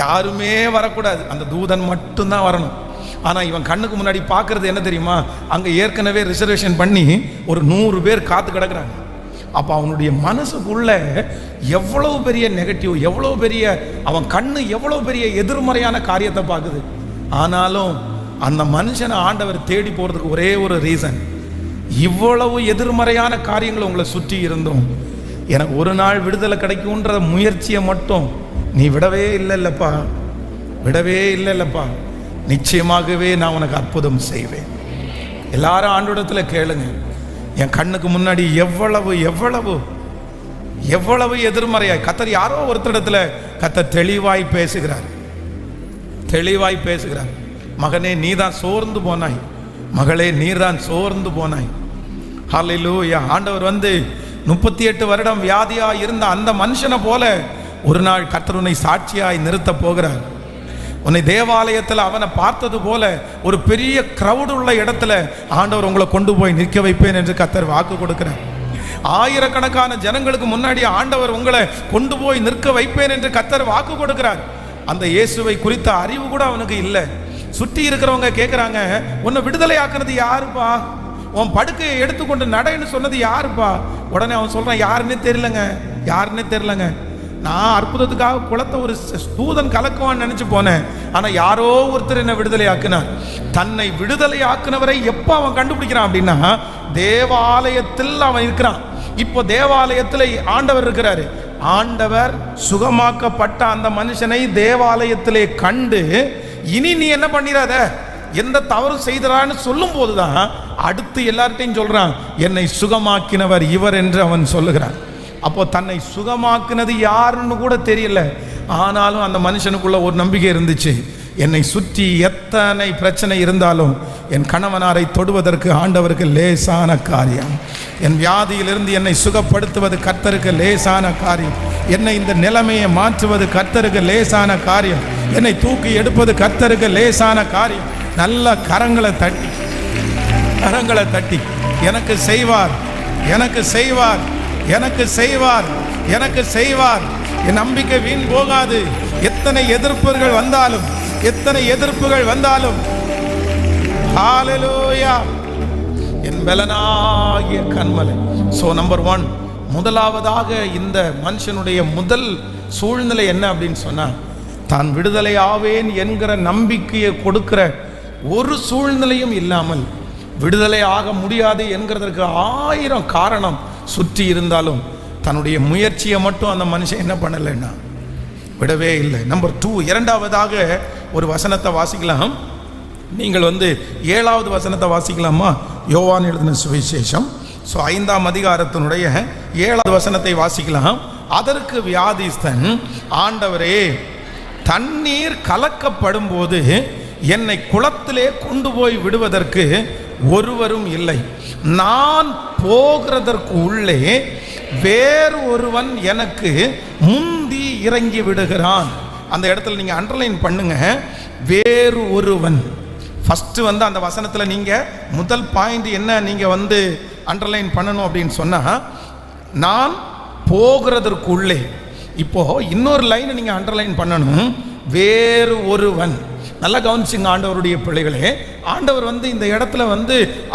யாருமே வரக்கூடாது, அந்த தூதன் மட்டும்தான் வரணும். ஆனால் இவன் கண்ணுக்கு முன்னாடி பார்க்கறது என்ன தெரியுமா? அங்கே ஏற்கனவே ரிசர்வேஷன் பண்ணி ஒரு 100 பேர் காத்து கிடக்குறாங்க. அப்போ அவனுடைய மனசுக்குள்ள எவ்வளவு பெரிய நெகட்டிவ், எவ்வளவு பெரிய, அவன் கண்ணு எவ்வளவு பெரிய எதிர்மறையான காரியத்தை பார்க்குது. ஆனாலும் அந்த மனுஷனை ஆண்டவர் தேடி போகிறதுக்கு ஒரே ஒரு ரீசன், இவ்வளவு எதிர்மறையான காரியங்கள் உங்களை சுற்றி இருந்தோம், எனக்கு ஒரு நாள் விடுதலை கிடைக்கும்ன்ற முயற்சியை மட்டும் நீ விடவே இல்லைல்லப்பா. நிச்சயமாகவே நான் உனக்கு அற்புதம் செய்வேன். எல்லாரும் ஆண்டவரிடத்தில் கேளுங்க. என் கண்ணுக்கு முன்னாடி எவ்வளவு எவ்வளவு எவ்வளவு எதிர்மறையாய் கர்த்தர் யாரோ ஒருத்தரிடத்துல கர்த்தர் தெளிவாய் பேசுகிறார். மகனே, நீதான் சோர்ந்து போனாய், மகளே, நீதான் சோர்ந்து போனாய். ஹல்லேலூயா. ஆண்டவர் வந்து 38 வருடம் வியாதியா இருந்த அந்த மனுஷனை போல ஒரு நாள் கர்த்தர் உன்னை சாட்சியாய் நிறுத்த போகிறார். உன்னை தேவாலயத்தில் அவனை பார்த்தது போல ஒரு பெரிய கிரவுட் உள்ள இடத்துல ஆண்டவர் உங்களை கொண்டு போய் நிற்க வைப்பேன் என்று கர்த்தர் வாக்கு கொடுக்கிறார். ஆயிரக்கணக்கான ஜனங்களுக்கு முன்னாடி ஆண்டவர் உங்களை கொண்டு போய் நிற்க வைப்பேன் என்று கர்த்தர் வாக்கு கொடுக்கிறார். அந்த இயேசுவை குறித்த அறிவு கூட அவனுக்கு இல்லை. சுற்றி இருக்கிறவங்க கேட்குறாங்க, உன்னை விடுதலை ஆக்குனது யாருப்பா, உன் படுக்கையை எடுத்துக்கொண்டு நடைன்னு சொன்னது யாருப்பா? உடனே அவன் சொல்றான், யாருன்னே தெரியலங்க. நான் அற்புதத்துக்காக குளத்தை ஒரு தூதன் கலக்குவான்னு நினைச்சு போனேன். ஆனா யாரோ ஒருத்தர் என்ன விடுதலை ஆக்குனார். தன்னை விடுதலை ஆக்குனவரை எப்ப அவன் கண்டுபிடிக்கிறான் அப்படின்னா, தேவாலயத்தில் அவன் இருக்கிறான். இப்போ தேவாலயத்தில் ஆண்டவர் இருக்கிறாரு. ஆண்டவர் சுகமாக்கப்பட்ட அந்த மனுஷனை தேவாலயத்திலே கண்டு, இனி நீ என்ன பண்ணிடாத, எந்த தவறு செய்தான்னு சொல்லும் போதுதான் அடுத்து எல்லார்ட்டையும் சொல்றான், என்னை சுகமாக்கினவர் இவர் என்று அவன் சொல்லுகிறான். அப்போ தன்னை சுகமாக்குனது யாருன்னு கூட தெரியல. ஆனாலும் அந்த மனுஷனுக்குள்ள ஒரு நம்பிக்கை இருந்துச்சு, என்னை சுற்றி எத்தனை பிரச்சனை இருந்தாலும் என் கணவனாரை தொடுவதற்கு ஆண்டவருக்கு லேசான காரியம். என் வியாதியிலிருந்து என்னை சுகப்படுத்துவது கர்த்தருக்கு லேசான காரியம். என்னை இந்த நிலைமையை மாற்றுவது கர்த்தருக்கு லேசான காரியம். என்னை தூக்கி எடுப்பது கர்த்தருக்கு லேசான காரியம். நல்ல கரங்களை தட்டி எனக்கு செய்வார், எனக்கு செய்வார், எனக்கு செய்வார், எனக்கு செய்வார். என் நம்பிக்கை வீண் போகாது. எத்தனை எதிர்ப்புகள் வந்தாலும் ஹல்லேலூயா, என் பலனாகிய கன்மலை. சோ நம்பர் 1, முதலாவதாக இந்த மனுஷனுடைய முதல் சூழ்நிலை என்ன அப்படின்னு சொன்னா, தான் விடுதலை ஆவேன் என்கிற நம்பிக்கையை கொடுக்கிற ஒரு சூழ்நிலையும் இல்லாமல் விடுதலை ஆக முடியாது என்கிறதற்கு 1000 காரணம் சுற்றி இருந்தாலும் தன்னுடைய முயற்சியை மட்டும் அந்த மனுஷன் என்ன பண்ணலைன்னா விடவே இல்லை. நம்பர் 2, இரண்டாவதாக ஒரு வசனத்தை வாசிக்கலாம். நீங்கள் 7வது வசனத்தை வாசிக்கலாமா? யோவான் எழுதின சுவிசேஷம் 5ஆம் அதிகாரத்தினுடைய 7வது வசனத்தை வாசிக்கலாம். அதற்கு வியாதிஸ்தன், ஆண்டவரே, தண்ணீர் கலக்கப்படும் போது என்னை குளத்திலே கொண்டு போய் விடுவதற்கு ஒருவரும் இல்லை. நான் போகிறதற்கு உள்ளே வேறு ஒருவன் எனக்கு முந்தி இறங்கி விடுகிறான். அந்த இடத்துல நீங்க அண்டர்லைன் பண்ணுங்க, வேறு ஒருவன். ஃபர்ஸ்ட் அந்த வசனத்தில் நீங்க முதல் பாயிண்ட் என்ன நீங்க அண்டர்லைன் பண்ணணும் அப்படின்னு சொன்னா, நான் போகிறதற்குள்ளே. இப்போ இன்னொரு லைனை நீங்க அண்டர்லைன் பண்ணணும், வேறு ஒருவன். நல்லா கவனிச்சுங்க ஆண்டவருடைய பிள்ளைகளே. ஆண்டவர் இந்த இடத்துல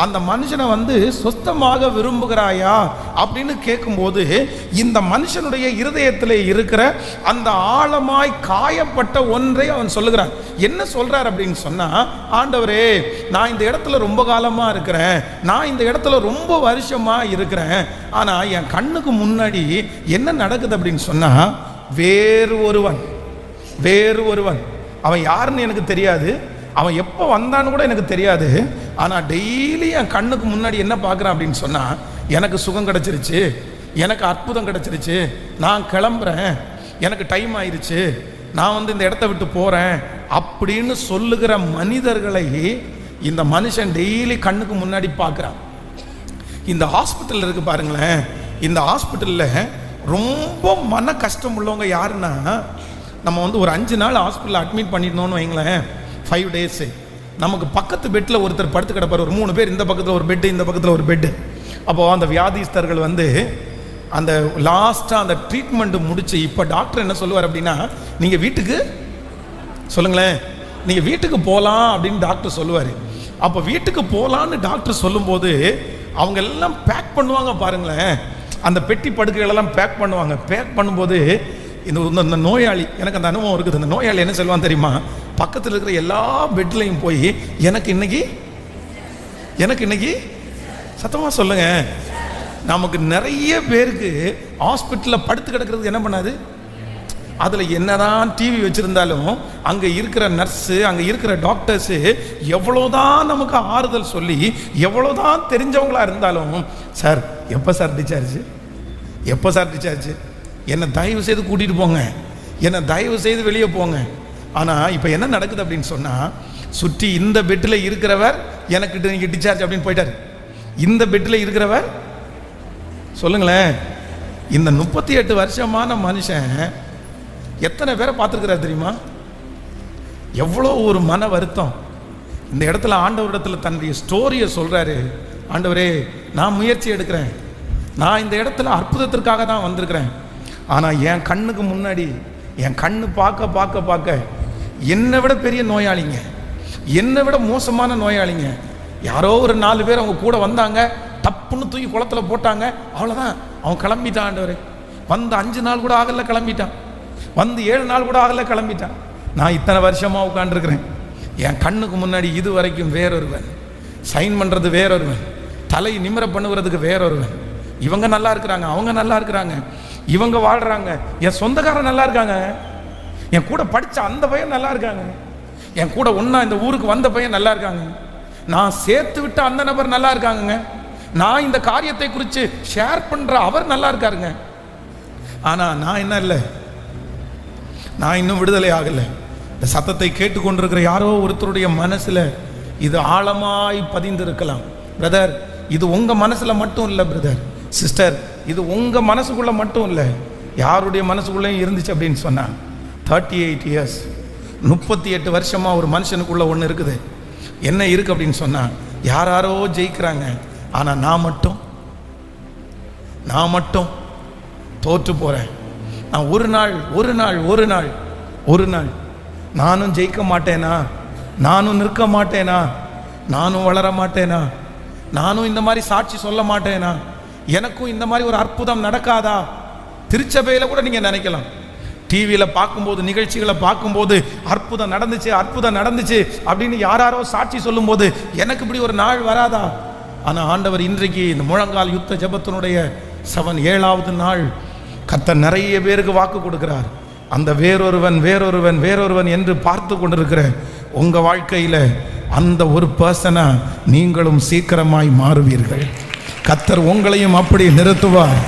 அந்த மனுஷனை சொஸ்தமாக விரும்புகிறாயா அப்படின்னு கேட்கும்போது, இந்த மனுஷனுடைய இருதயத்தில் இருக்கிற அந்த ஆழமாய் காயப்பட்ட ஒன்றை அவன் சொல்லுகிறான். என்ன சொல்றார் அப்படின்னு சொன்னா, ஆண்டவரே, நான் இந்த இடத்துல ரொம்ப காலமா இருக்கிறேன், நான் இந்த இடத்துல ரொம்ப வருஷமா இருக்கிறேன். ஆனா என் கண்ணுக்கு முன்னாடி என்ன நடக்குது அப்படின்னு சொன்னா, வேறு ஒருவன். அவன் யாருன்னு எனக்கு தெரியாது, அவன் எப்போ வந்தான்னு கூட எனக்கு தெரியாது. ஆனால் டெய்லி என் கண்ணுக்கு முன்னாடி என்ன பார்க்குறான் அப்படின்னு சொன்னால், எனக்கு சுகம் கிடச்சிருச்சு, எனக்கு அற்புதம் கிடச்சிருச்சு, நான் கிளம்புறேன், எனக்கு டைம் ஆயிடுச்சு, நான் இந்த இடத்த விட்டு போகிறேன் அப்படின்னு சொல்லுகிற மனிதர்களை இந்த மனுஷன் டெய்லி கண்ணுக்கு முன்னாடி பார்க்குறான். இந்த ஹாஸ்பிட்டல் இருக்குது பாருங்களேன், இந்த ஹாஸ்பிட்டலில் ரொம்ப மன கஷ்டம் உள்ளவங்க யாருன்னா, நம்ம ஒரு 5 நாள் ஹாஸ்பிட்டலில் அட்மிட் பண்ணியிருந்தோன்னு வைங்களேன், 5 days நமக்கு பக்கத்து பெட்டில் ஒருத்தர் படுத்து கிடப்பார். ஒரு 3 பேர், இந்த பக்கத்தில் ஒரு பெட்டு, இந்த பக்கத்தில் ஒரு பெட்டு. அப்போது அந்த வியாதிஸ்தர்கள் அந்த லாஸ்ட்டாக அந்த ட்ரீட்மெண்ட் முடிச்சு இப்போ டாக்டர் என்ன சொல்லுவார் அப்படின்னா, நீங்கள் வீட்டுக்கு சொல்லுங்களேன், நீங்கள் வீட்டுக்கு போகலாம் அப்படின்னு டாக்டர் சொல்லுவார். அப்போ வீட்டுக்கு போகலான்னு டாக்டர் சொல்லும்போது அவங்க எல்லாம் பேக் பண்ணுவாங்க பாருங்களேன், அந்த பெட்டி படுக்கைகளெல்லாம் பேக் பண்ணுவாங்க. பேக் பண்ணும்போது இந்த நோயாளி, எனக்கு அந்த அனுபவம் இருக்குது, அந்த நோயாளி என்ன சொல்லுவான் தெரியுமா, பக்கத்தில் இருக்கிற எல்லா பெட்லையும் போய் எனக்கு இன்னைக்கு சத்தமாக சொல்லுங்க. நமக்கு நிறைய பேருக்கு ஹாஸ்பிட்டலில் படுத்து கிடக்கிறது என்ன பண்ணாது, அதில் என்னதான் டிவி வச்சுருந்தாலும் அங்கே இருக்கிற நர்ஸு, அங்கே இருக்கிற டாக்டர்ஸு எவ்வளோதான் நமக்கு ஆறுதல் சொல்லி, எவ்வளோதான் தெரிஞ்சவங்களாக இருந்தாலும், சார் எப்போ சார் டிச்சார்ஜ், என்னை தயவு செய்து கூட்டிகிட்டு போங்க, என்னை தயவு செய்து வெளியே போங்க. ஆனால் இப்போ என்ன நடக்குது அப்படின்னு சொன்னால், சுற்றி இந்த பெட்டில் இருக்கிறவர் எனக்கு நீங்கள் டிச்சார்ஜ் அப்படின்னு போயிட்டார். இந்த பெட்டில் இருக்கிறவர் சொல்லுங்களேன், இந்த 38 வருஷமான மனுஷன் எத்தனை பேரை பார்த்துருக்கிறார் தெரியுமா? எவ்வளோ ஒரு மன வருத்தம். இந்த இடத்துல ஆண்டவரிடத்தில் தன்னுடைய ஸ்டோரியை சொல்கிறாரு, ஆண்டவரே, நான் முயற்சி எடுக்கிறேன், நான் இந்த இடத்துல அற்புதத்திற்காக தான் வந்திருக்கிறேன். ஆனால் என் கண்ணுக்கு முன்னாடி என் கண்ணு பார்க்க பார்க்க பார்க்க என்னை விட பெரிய நோயாளிங்க, என்னை விட மோசமான நோயாளிங்க, யாரோ ஒரு 4 பேர் அவங்க கூட வந்தாங்க, தப்புன்னு தூக்கி குளத்துல போட்டாங்க, அவ்வளோதான். அவன் கிளம்பிட்டான். ஆண்டவர் வந்து 5 நாள் கூட ஆகல கிளம்பிட்டான், வந்து 7 நாள் கூட ஆகல கிளம்பிட்டான். நான் இத்தனை வருஷமாக உட்காந்துருக்கிறேன். என் கண்ணுக்கு முன்னாடி இது வரைக்கும் வேறொருவன், சைன் பண்ணுறது வேறொருவன், தலை நிமிர பண்ணுறதுக்கு வேறொருவன். இவங்க நல்லா இருக்கிறாங்க, அவங்க நல்லா இருக்கிறாங்க, இவங்க வாழ்கிறாங்க, என் சொந்தக்காரன் நல்லா இருக்காங்க, என் கூட படித்த அந்த பையன் நல்லா இருக்காங்க, என் கூட ஒன்றா இந்த ஊருக்கு வந்த பையன் நல்லா இருக்காங்க, நான் சேர்த்து விட்ட அந்த நபர் நல்லா இருக்காங்க, நான் இந்த காரியத்தை குறித்து ஷேர் பண்ணுற அவர் நல்லா இருக்காருங்க. ஆனால் நான் என்ன இல்லை, நான் இன்னும் விடுதலை ஆகலை. இந்த சத்தத்தை கேட்டுக்கொண்டிருக்கிற யாரோ ஒருத்தருடைய மனசில் இது ஆழமாய் பதிந்திருக்கலாம். பிரதர், இது உங்கள் மனசில் மட்டும் இல்லை. பிரதர், சிஸ்டர், இது உங்கள் மனசுக்குள்ளே மட்டும் இல்லை, யாருடைய மனசுக்குள்ளேயும் இருந்துச்சு அப்படின்னு சொன்னான். 38 இயர்ஸ், 38 வருஷமாக ஒரு மனுஷனுக்குள்ளே ஒன்று இருக்குது. என்ன இருக்குது அப்படின்னு சொன்னால், யாரோ ஜெயிக்கிறாங்க, ஆனால் நான் மட்டும் தோற்று போகிறேன். நான் ஒரு நாள் நானும் ஜெயிக்க மாட்டேனா, நானும் நிற்க மாட்டேனா, நானும் வளர மாட்டேனா, நானும் இந்த மாதிரி சாட்சி சொல்ல மாட்டேனா, எனக்கும் இந்த மாதிரி ஒரு அற்புதம் நடக்காதா? திருச்சபையில் கூட நீங்கள் நினைக்கலாம், டிவியில் பார்க்கும்போது, நிகழ்ச்சிகளை பார்க்கும்போது அற்புதம் நடந்துச்சு அப்படின்னு யாரோ சாட்சி சொல்லும்போது எனக்கு இப்படி ஒரு நாள் வராதா? ஆனால் ஆண்டவர் இன்றைக்கு இந்த முழங்கால் யுத்த ஜெபத்தினுடைய 7வது நாள் கர்த்தர் நிறைய பேருக்கு வாக்கு கொடுக்கிறார். அந்த வேறொருவன் என்று பார்த்து கொண்டிருக்கிற உங்கள் வாழ்க்கையில் அந்த ஒரு பர்சனா நீங்களும் சீக்கிரமாய் மாறுவீர்கள். கர்த்தர் உங்களையும் அப்படி நிறுத்துவார்.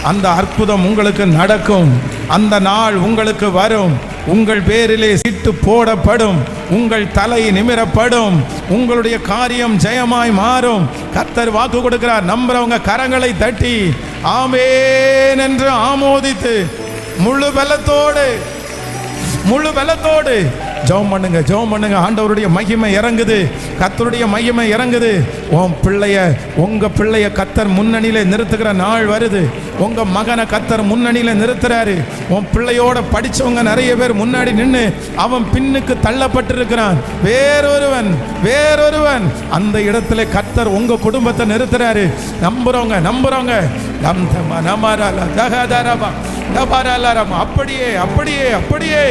அந்த அற்புதம் உங்களுக்கு நடக்கும். அந்த நாள் உங்களுக்கு வரும். உங்கள் பேரிலே சீட்டு போடப்படும். உங்கள் தலை நிமிரப்படும். உங்களுடைய காரியம் ஜெயமாய் மாறும். கர்த்தர் வாக்கு கொடுக்கிறார். நம்புறவங்க கரங்களை தட்டி ஆமென் என்று ஆமோதித்து முழு பலத்தோடு ஜெபம் பண்ணுங்க. ஆண்டவருடைய மகிமை இறங்குது, கர்த்தருடைய மகிமை இறங்குது. உங்க பிள்ளைய கர்த்தர் முன்னணியில நிறுத்துகிற நாள் வருது. உங்க மகனை கர்த்தர் முன்னணியில நிறுத்துறாரு. உன் பிள்ளையோட படிச்சவங்க நிறைய பேர் முன்னாடி நின்று அவன் பின்னுக்கு தள்ளப்பட்டிருக்கிறான். வேறொருவன் அந்த இடத்துல கர்த்தர் உங்க குடும்பத்தை நிறுத்துறாரு. நம்புறவங்க அப்படியே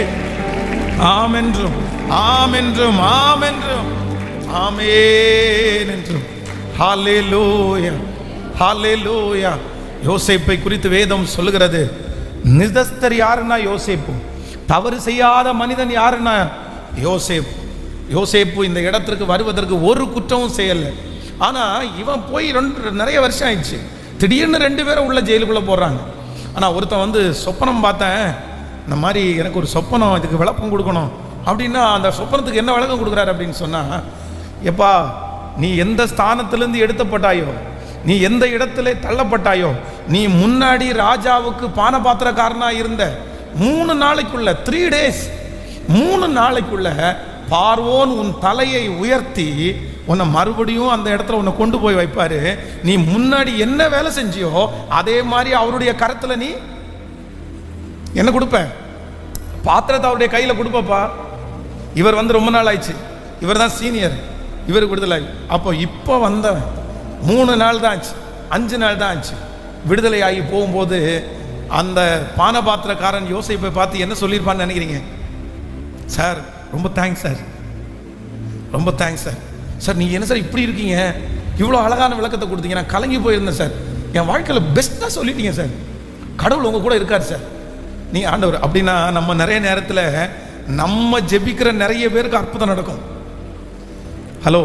ஆமென்றும் ஆமென் என்றும் ஹல்லேலூயா. யோசேப்பை குறித்து வேதம் சொல்லுகிறது. நிதஸ்தர் யாருன்னா யோசேப்பு. தவறு செய்யாத மனிதன் யாருன்னா யோசேப்பு இந்த இடத்திற்கு வருவதற்கு ஒரு குற்றமும் செய்யலை. ஆனால் இவன் போய் நிறைய வருஷம் ஆயிடுச்சு. திடீர்னு 2 பேரும் உள்ள ஜெயிலுக்குள்ளே போடுறாங்க. ஆனால் ஒருத்தன் சொப்பனம் பார்த்தேன், இந்த மாதிரி எனக்கு ஒரு சொப்பனம், இதுக்கு விளக்கம் கொடுக்கணும் அப்படின்னா அந்த சொப்பனத்துக்கு என்ன விளக்கம் கொடுக்குறாரு அப்படின்னு சொன்னால், எப்பா நீ எந்த ஸ்தானத்திலேருந்து எடுத்தப்பட்டாயோ, நீ எந்த இடத்துல தள்ளப்பட்டாயோ, நீ முன்னாடி ராஜாவுக்கு பானபாத்திரக்காரனாக இருந்த 3 நாளைக்குள்ள 3 days 3 நாளைக்குள்ள பார்வோன் உன் தலையை உயர்த்தி உன்னை மறுபடியும் அந்த இடத்துல உன்னை கொண்டு போய் வைப்பாரு. நீ முன்னாடி என்ன வேலை செஞ்சியோ அதே மாதிரி அவருடைய கரத்தில் நீ என்ன கொடுப்ப? பாத்திரத்தை அவருடைய கையில் கொடுப்பப்பா. இவர் ரொம்ப நாள் ஆயிடுச்சு, இவர் தான் சீனியர், இவருக்கு விடுதலை. அப்போ இப்போ வந்தவன் 3 நாள் தான் ஆச்சு, 5 நாள் தான் ஆச்சு. விடுதலை ஆகி போகும்போது அந்த பானபாத்திரக்காரன் யோசேப்பை பார்த்து என்ன சொல்லியிருப்பான்னு நினைக்கிறீங்க? சார் ரொம்ப தேங்க்ஸ் சார். சார் நீங்கள் என்ன சார் இப்படி இருக்கீங்க, இவ்வளோ அழகான விளக்கத்தை கொடுத்தீங்க, நான் கலங்கி போயிருந்தேன் சார், என் வாழ்க்கையில் பெஸ்ட்டாக சொல்லிட்டீங்க சார், கடவுள் உங்கள் கூட இருக்கார் சார், நீ ஆண்டவர். அப்படின்னா நம்ம நிறைய நேரத்தில் நம்ம ஜெபிக்கிற நிறைய பேருக்கு அற்புதம் நடக்கும். ஹலோ,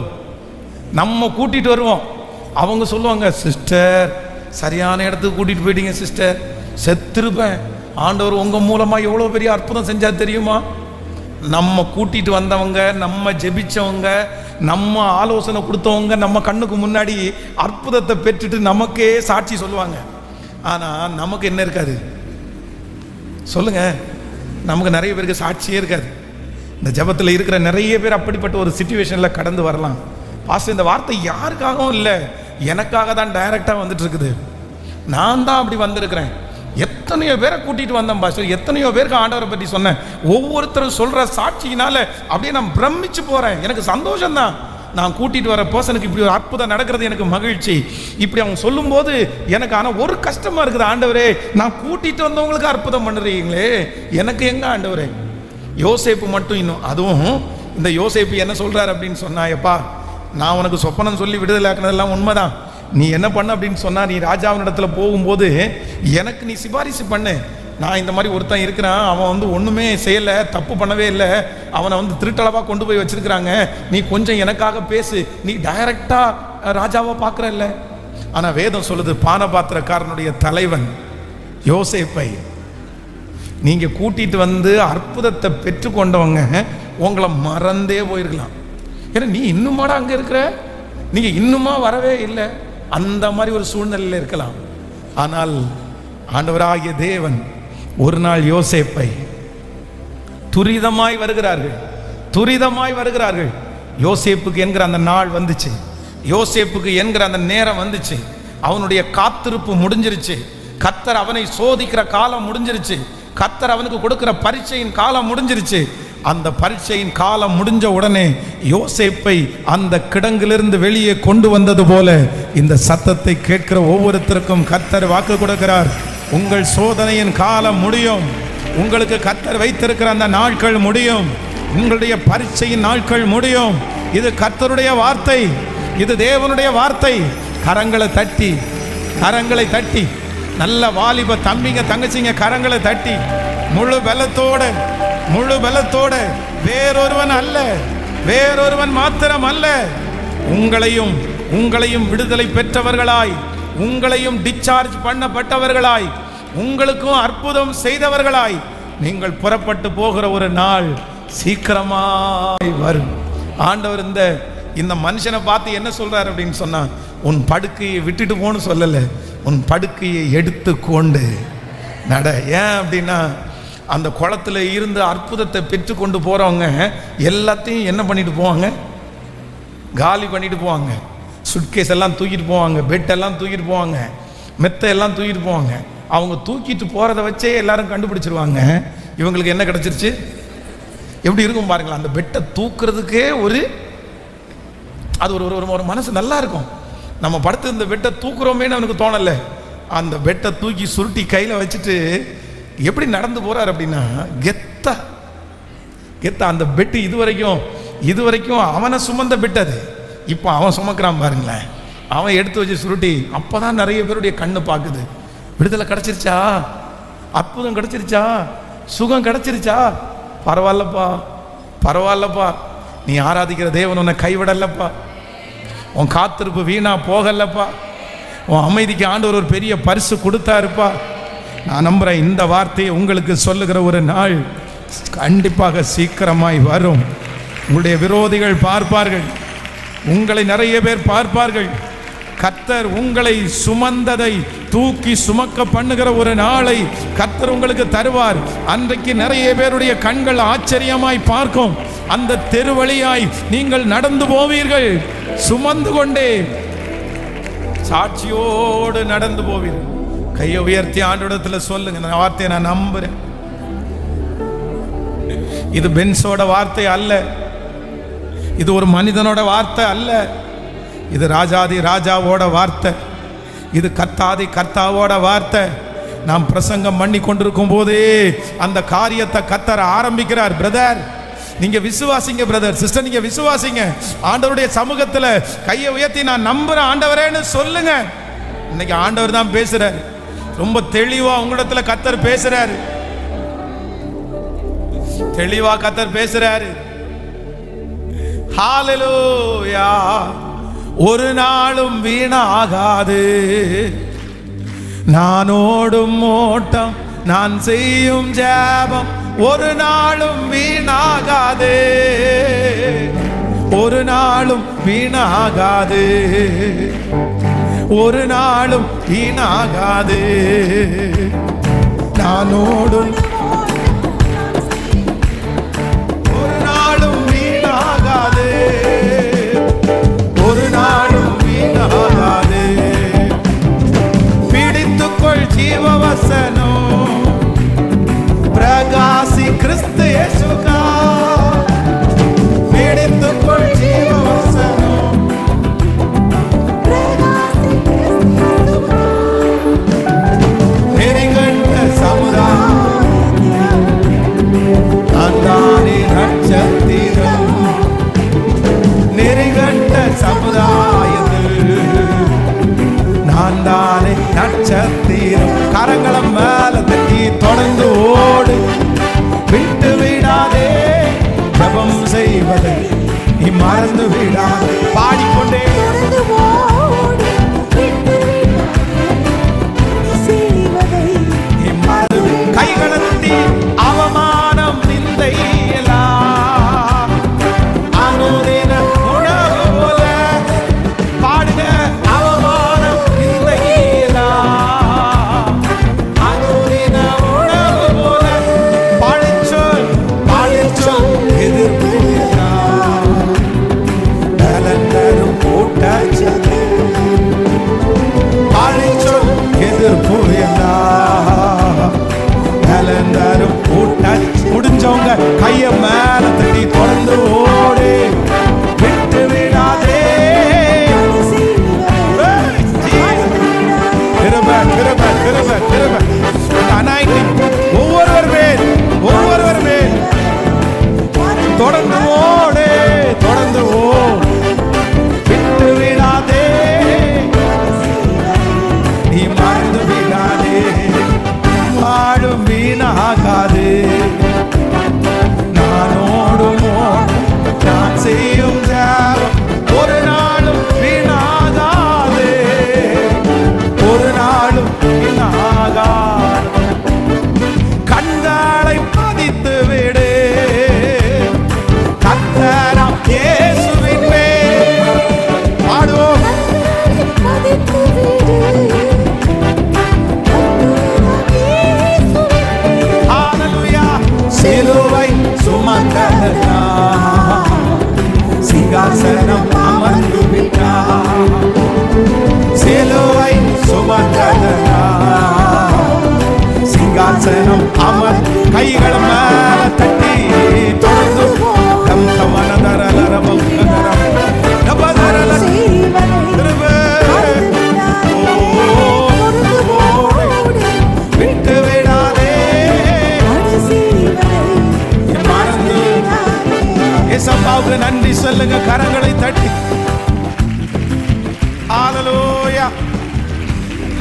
நம்ம கூட்டிகிட்டு வருவோம், அவங்க சொல்லுவாங்க, சிஸ்டர் சரியான இடத்துக்கு கூட்டிகிட்டு போயிட்டீங்க சிஸ்டர், செத்துருப்பேன், ஆண்டவர் உங்கள் மூலமாக எவ்வளோ பெரிய அற்புதம் செஞ்சால் தெரியுமா? நம்ம கூட்டிகிட்டு வந்தவங்க, நம்ம ஜெபிச்சவங்க, நம்ம ஆலோசனை கொடுத்தவங்க நம்ம கண்ணுக்கு முன்னாடி அற்புதத்தை பெற்றுட்டு நமக்கே சாட்சி சொல்லுவாங்க. ஆனால் நமக்கு என்ன இருக்காது சொல்லுங்க? நமக்கு நிறைய பேருக்கு சாட்சியே இருக்காது. இந்த ஜெபத்தில் இருக்கிற நிறைய பேர் அப்படிப்பட்ட ஒரு சிச்சுவேஷனில் கடந்து வரலாம். பாஸ்டர், இந்த வார்த்தை யாருக்காகவும் இல்லை, எனக்காக தான் டைரக்டாக வந்துட்டு இருக்குது. நான் தான் அப்படி வந்திருக்கிறேன். எத்தனையோ பேரை கூட்டிட்டு வந்தேன் பாஸ்டர், எத்தனையோ பேருக்கு ஆண்டவரை பற்றி சொன்னேன். ஒவ்வொருத்தரும் சொல்ற சாட்சியினால அப்படியே நான் பிரமிச்சு போறேன். எனக்கு சந்தோஷம்தான். நான் கூட்டிட்டு வர பர்சனுக்கு இப்படி ஒரு அற்புதம் நடக்கிறது எனக்கு மகிழ்ச்சி. இப்படி அவங்க சொல்லும் போது எனக்கு ஆனால் ஒரு கஷ்டமா இருக்குது. ஆண்டவரே, நான் கூட்டிட்டு வந்தவங்களுக்கு அற்புதம் பண்ணுறீங்களே, எனக்கு எங்க ஆண்டவரே? யோசேப்பு மட்டும் இன்னும், அதுவும் இந்த யோசேப்பு என்ன சொல்றாரு அப்படின்னு சொன்னாயப்பா, நான் உனக்கு சொப்பனம் சொல்லி விடுதலாக்குனதெல்லாம் உண்மைதான். நீ என்ன பண்ண அப்படின்னு சொன்னா, நீ ராஜாவினிடத்துல போகும்போது எனக்கு நீ சிபாரிசு பண்ணு. நான் இந்த மாதிரி ஒருத்தன் இருக்கிறான், அவன் ஒன்றுமே செய்யலை, தப்பு பண்ணவே இல்லை, அவனை திருட்டளவாக கொண்டு போய் வச்சிருக்கிறாங்க, நீ கொஞ்சம் எனக்காக பேசு. நீ டைரக்டாக ராஜாவை பார்க்குறல்ல. ஆனால் வேதம் சொல்லுது, பானபாத்திரக்காரனுடைய தலைவன் யோசேப்பை நீங்கள் கூட்டிட்டு அற்புதத்தை பெற்றுக்கொண்டவங்க உங்களை மறந்தே போயிருக்கலாம். ஏன்னா நீ இன்னுமாடா அங்கே இருக்கிற, நீங்கள் இன்னுமா வரவே இல்லை, அந்த மாதிரி ஒரு சூழ்நிலையில் இருக்கலாம். ஆனால் ஆண்டவராகிய தேவன் ஒரு நாள் யோசேப்பை துரிதமாய் வருகிறார்கள். யோசேப்புக்கு என்கிற அந்த நாள் வந்துச்சு, யோசேப்புக்கு என்கிற அந்த நேரம் வந்துச்சு. அவனுடைய காத்திருப்பு முடிஞ்சிருச்சு. கர்த்தர் அவனை சோதிக்கிற காலம் முடிஞ்சிருச்சு. கர்த்தர் அவனுக்கு கொடுக்கிற பரீட்சையின் காலம் முடிஞ்சிருச்சு. அந்த பரீட்சையின் காலம் முடிஞ்ச உடனே யோசேப்பை அந்த கிடங்கிலிருந்து வெளியே கொண்டு வந்தது போல இந்த சத்தத்தை கேட்கிற ஒவ்வொருத்தருக்கும் கர்த்தர் வாக்கு கொடுக்கிறார். உங்கள் சோதனையின் காலம் முடியும். உங்களுக்கு கர்த்தர் வைத்திருக்கிற அந்த நாட்கள் முடியும். உங்களுடைய பரீட்சையின் நாட்கள் முடியும். இது கர்த்தருடைய வார்த்தை, இது தேவனுடைய வார்த்தை. கரங்களை தட்டி நல்ல வாலிப தம்பிங்க தங்கச்சிங்க கரங்களை தட்டி முழு பலத்தோட வேறொருவன் மாத்திரம் அல்ல, உங்களையும் விடுதலை பெற்றவர்களாய், உங்களையும் டிஸ்சார்ஜ் பண்ணப்பட்டவர்களாய், உங்களுக்கும் அற்புதம் செய்தவர்களாய் நீங்கள் புறப்பட்டு போகிற ஒரு நாள் சீக்கிரமாய் வரும். ஆண்டவர் இந்த மனுஷனை பார்த்து என்ன சொல்றார் அப்படின்னு சொன்னா, உன் படுக்கையை விட்டுட்டு போன்னு சொல்லல, உன் படுக்கையை எடுத்து கொண்டு நட. ஏன் அப்படின்னா, அந்த குளத்துல இருந்து அற்புதத்தை பெற்று கொண்டு போறவங்க எல்லாத்தையும் என்ன பண்ணிட்டு போவாங்க? காலி பண்ணிட்டு போவாங்க. சுட்கேஸ் எல்லாம் தூக்கிட்டு போவாங்க, பெட் எல்லாம் தூக்கிட்டு போவாங்க, மெத்த எல்லாம் தூக்கிட்டு போவாங்க. அவங்க தூக்கிட்டு போறதை வச்சே எல்லாரும் கண்டுபிடிச்சிருவாங்க இவங்களுக்கு என்ன கிடைச்சிருச்சு. எப்படி இருக்கும் பாருங்களா, அந்த பெட்டை தூக்குறதுக்கே அது ஒரு மனசு நல்லா இருக்கும். நம்ம படுத்து இந்த பெட்டை தூக்குறோமேன்னு அவனுக்கு தோணலை. அந்த பெட்டை தூக்கி சுருட்டி கையில் வச்சுட்டு எப்படி நடந்து போறார் அப்படின்னா, கெத்தா அந்த பெட்டு இதுவரைக்கும் அவனை சுமந்த பெட்டு அது. இப்போ அவன் சுமக்கிறான் பாருங்களேன். அவன் எடுத்து வச்சு சுருட்டி. அப்போதான் நிறைய பேருடைய கண்ணு பார்க்குது. விடுதலை கிடைச்சிருச்சா, அற்புதம் கிடைச்சிருச்சா, சுகம் கிடைச்சிருச்சா, பரவாயில்லப்பா, நீ ஆராதிக்கிற தேவன் உன்னை கைவிடலப்பா, உன் காத்திருப்பு வீணா போகலப்பா, உன் அமைதிக்கு ஆண்டவர் ஒரு பெரிய பரிசு கொடுத்தாருப்பா. நான் நம்புறேன் இந்த வார்த்தையை உங்களுக்கு சொல்லுகிற ஒரு நாள் கண்டிப்பாக சீக்கிரமாய் வரும். உங்களுடைய விரோதிகள் பார்ப்பார்கள், உங்களை நிறைய பேர் பார்ப்பார்கள். கர்த்தர் உங்களை சுமந்ததை தூக்கி சுமக்க பண்ணுகிற ஒரு நாளை கர்த்தர் உங்களுக்கு தருவார். அன்றைக்கு நிறைய பேருடைய கண்கள் ஆச்சரியமாய் பார்க்கும். அந்த தெருவழியாய் நீங்கள் நடந்து போவீர்கள், சுமந்து கொண்டே சாட்சியோடு நடந்து போவீர்கள். கையை உயர்த்தி ஆண்டவரிடத்தில் சொல்லுங்க, இந்த வார்த்தையை நான் நம்புறேன். இது பென்ஸோட வார்த்தை அல்ல, இது ஒரு மனிதனோட வார்த்தை அல்ல, இது ராஜாதி ராஜாவோட வார்த்தை, இது கர்த்தாதி கர்த்தாவோட வார்த்தை. நாம் பிரசங்கம் பண்ணி கொண்டிருக்கும் போதே அந்த காரியத்தை கர்த்தர் ஆரம்பிக்கிறார். பிரதர் நீங்க விசுவாசிங்க, பிரதர் சிஸ்டர் நீங்க விசுவாசிங்க. ஆண்டவருடைய சமூகத்துல கையை உயர்த்தி நான் நம்புறேன் ஆண்டவரேன்னு சொல்லுங்க. இன்னைக்கு ஆண்டவர் தான் பேசுறாரு. ரொம்ப தெளிவா உங்களிடத்துல கர்த்தர் பேசுறாரு, தெளிவா கர்த்தர் பேசுறாரு. ஹalleluya. ஒரு நாளும் வீணாகாது நான் ஓடும் ஓட்டம், நான் செய்யும் ஜெபம் ஒரு நாளும் வீணாகாது, ஒரு நாளும் வீணாகாது, ஒரு நாளும் வீணாகாது. நான் ஓடும் ஒரு நாளும் வீணாகாது, ஒரு நாளும் வீணாகாது. பிடித்து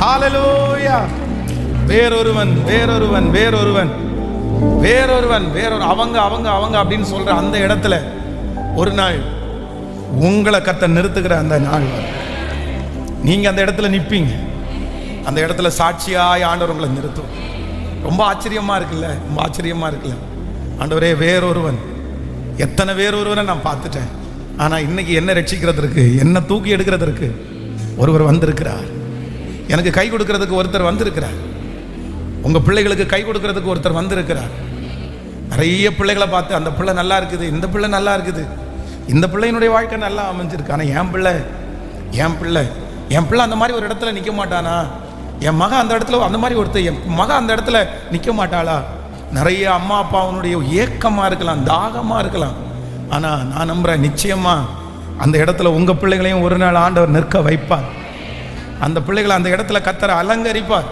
ஹalleluya. வேறொருவன் வேறொருவன் வேறொருவன் வேறொருவன் வேறொரு அவங்க அவங்க அவங்க அப்படின்னு சொல்ற அந்த இடத்துல ஒரு நாள் உங்களை கர்த்தர் நிறுத்துகிற அந்த நாள் வரும். நீங்க அந்த இடத்துல நிப்பீங்க. அந்த இடத்துல சாட்சியாய் ஆண்டவர் உங்களை நிறுத்தும். ரொம்ப ஆச்சரியமா இருக்குல்ல, ரொம்ப ஆச்சரியமா இருக்குல்ல. ஆண்டவரே, வேறொருவன், எத்தனை வேறொருவனை நான் பார்த்துட்டேன். ஆனா இன்னைக்கு என்ன ரட்சிக்கிறதுக்கு, என்ன தூக்கி எடுக்கிறதுக்கு ஒருவர் வந்திருக்கிறார். எனக்கு கை கொடுக்கிறதுக்கு ஒருத்தர் வந்திருக்கிறார். உங்க பிள்ளைகளுக்கு கை கொடுக்கிறதுக்கு ஒருத்தர் வந்திருக்கிறார். நிறைய பிள்ளைகளை பார்த்து அந்த பிள்ளை நல்லா இருக்குது, இந்த பிள்ளை நல்லா இருக்குது, இந்த பிள்ளையினுடைய வாழ்க்கை நல்லா அமைஞ்சிருக்கு. ஆனால் என் பிள்ளை அந்த மாதிரி ஒரு இடத்துல நிற்க மாட்டானா? என் மகன் அந்த இடத்துல அந்த மாதிரி ஒருத்தர், என் மகன் அந்த இடத்துல நிற்க மாட்டாளா? நிறைய அம்மா அப்பாவுடைய ஏக்கமாக இருக்கலாம், தாகமாக இருக்கலாம். ஆனால் நான் நம்புகிறேன், நிச்சயமாக அந்த இடத்துல உங்கள் பிள்ளைகளையும் ஒரு நாள் ஆண்டவர் நிற்க வைப்பார். அந்த பிள்ளைகளை அந்த இடத்துல கர்த்தர் அலங்கரிப்பார்.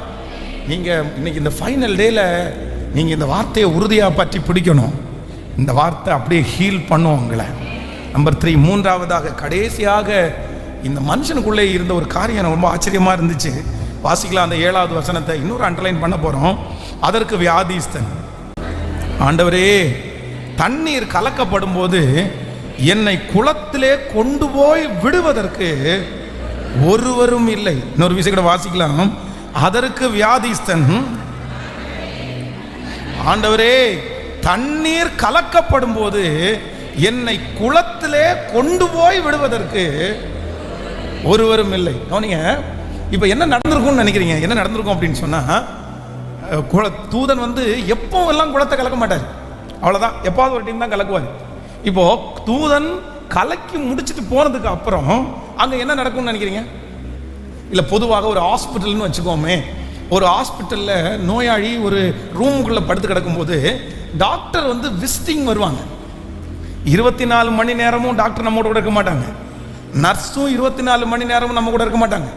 நீங்கள் இன்னைக்கு இந்த ஃபைனல் டேல நீங்கள் இந்த வார்த்தையை உறுதியாக பற்றி பிடிக்கணும். இந்த வார்த்தை அப்படியே ஹீல் பண்ணும் உங்களை. நம்பர் 3, மூன்றாவதாக கடைசியாக இந்த மனுஷனுக்குள்ளே இருந்த ஒரு காரியம் ரொம்ப ஆச்சரியமாக இருந்துச்சு. வாசிக்கலாம் அந்த 7வது வசனத்தை. இன்னொரு அண்டர்லைன் பண்ண போகிறோம். அதற்கு வியாதிஸ்தன், ஆண்டவரே, தண்ணீர் கலக்கப்படும் போது என்னை குளத்திலே கொண்டு போய் விடுவதற்கு ஒருவரும் இல்லை. இன்னொரு விஷயம் கூட வாசிக்கலாம். அதற்கு வியாதிஸ்தன், ஆண்டவரே, தண்ணீர் கலக்கப்படும் போது என்னை குளத்திலே கொண்டு போய் விடுவதற்கு ஒருவரும் இல்லை. கவனிங்க, இப்போ என்ன நடந்திருக்கும்னு நினைக்கிறீங்க? என்ன நடந்திருக்கும் அப்படின்னு சொன்னால், தூதன் வந்து எப்பவும் எல்லாம் குளத்தை கலக்க மாட்டார். அவ்வளோதான், எப்பாவது ஒரு டைம் தான் கலக்குவார். இப்போ தூதன் கலக்கி முடிச்சுட்டு போனதுக்கு அப்புறம் அங்கே என்ன நடக்கும்னு நினைக்கிறீங்க? இல்லை, பொதுவாக ஒரு ஹாஸ்பிட்டல்னு வச்சுக்கோமே. ஒரு ஹாஸ்பிட்டலில் நோயாளி ஒரு ரூமுக்குள்ளே படுத்து கிடக்கும்போது டாக்டர் வந்து விசிட்டிங் வருவாங்க. 24 மணி நேரமும் டாக்டர் நம்ம கூட இருக்க மாட்டாங்க. நர்ஸும் 24 மணி நேரமும் நம்ம கூட இருக்க மாட்டாங்க.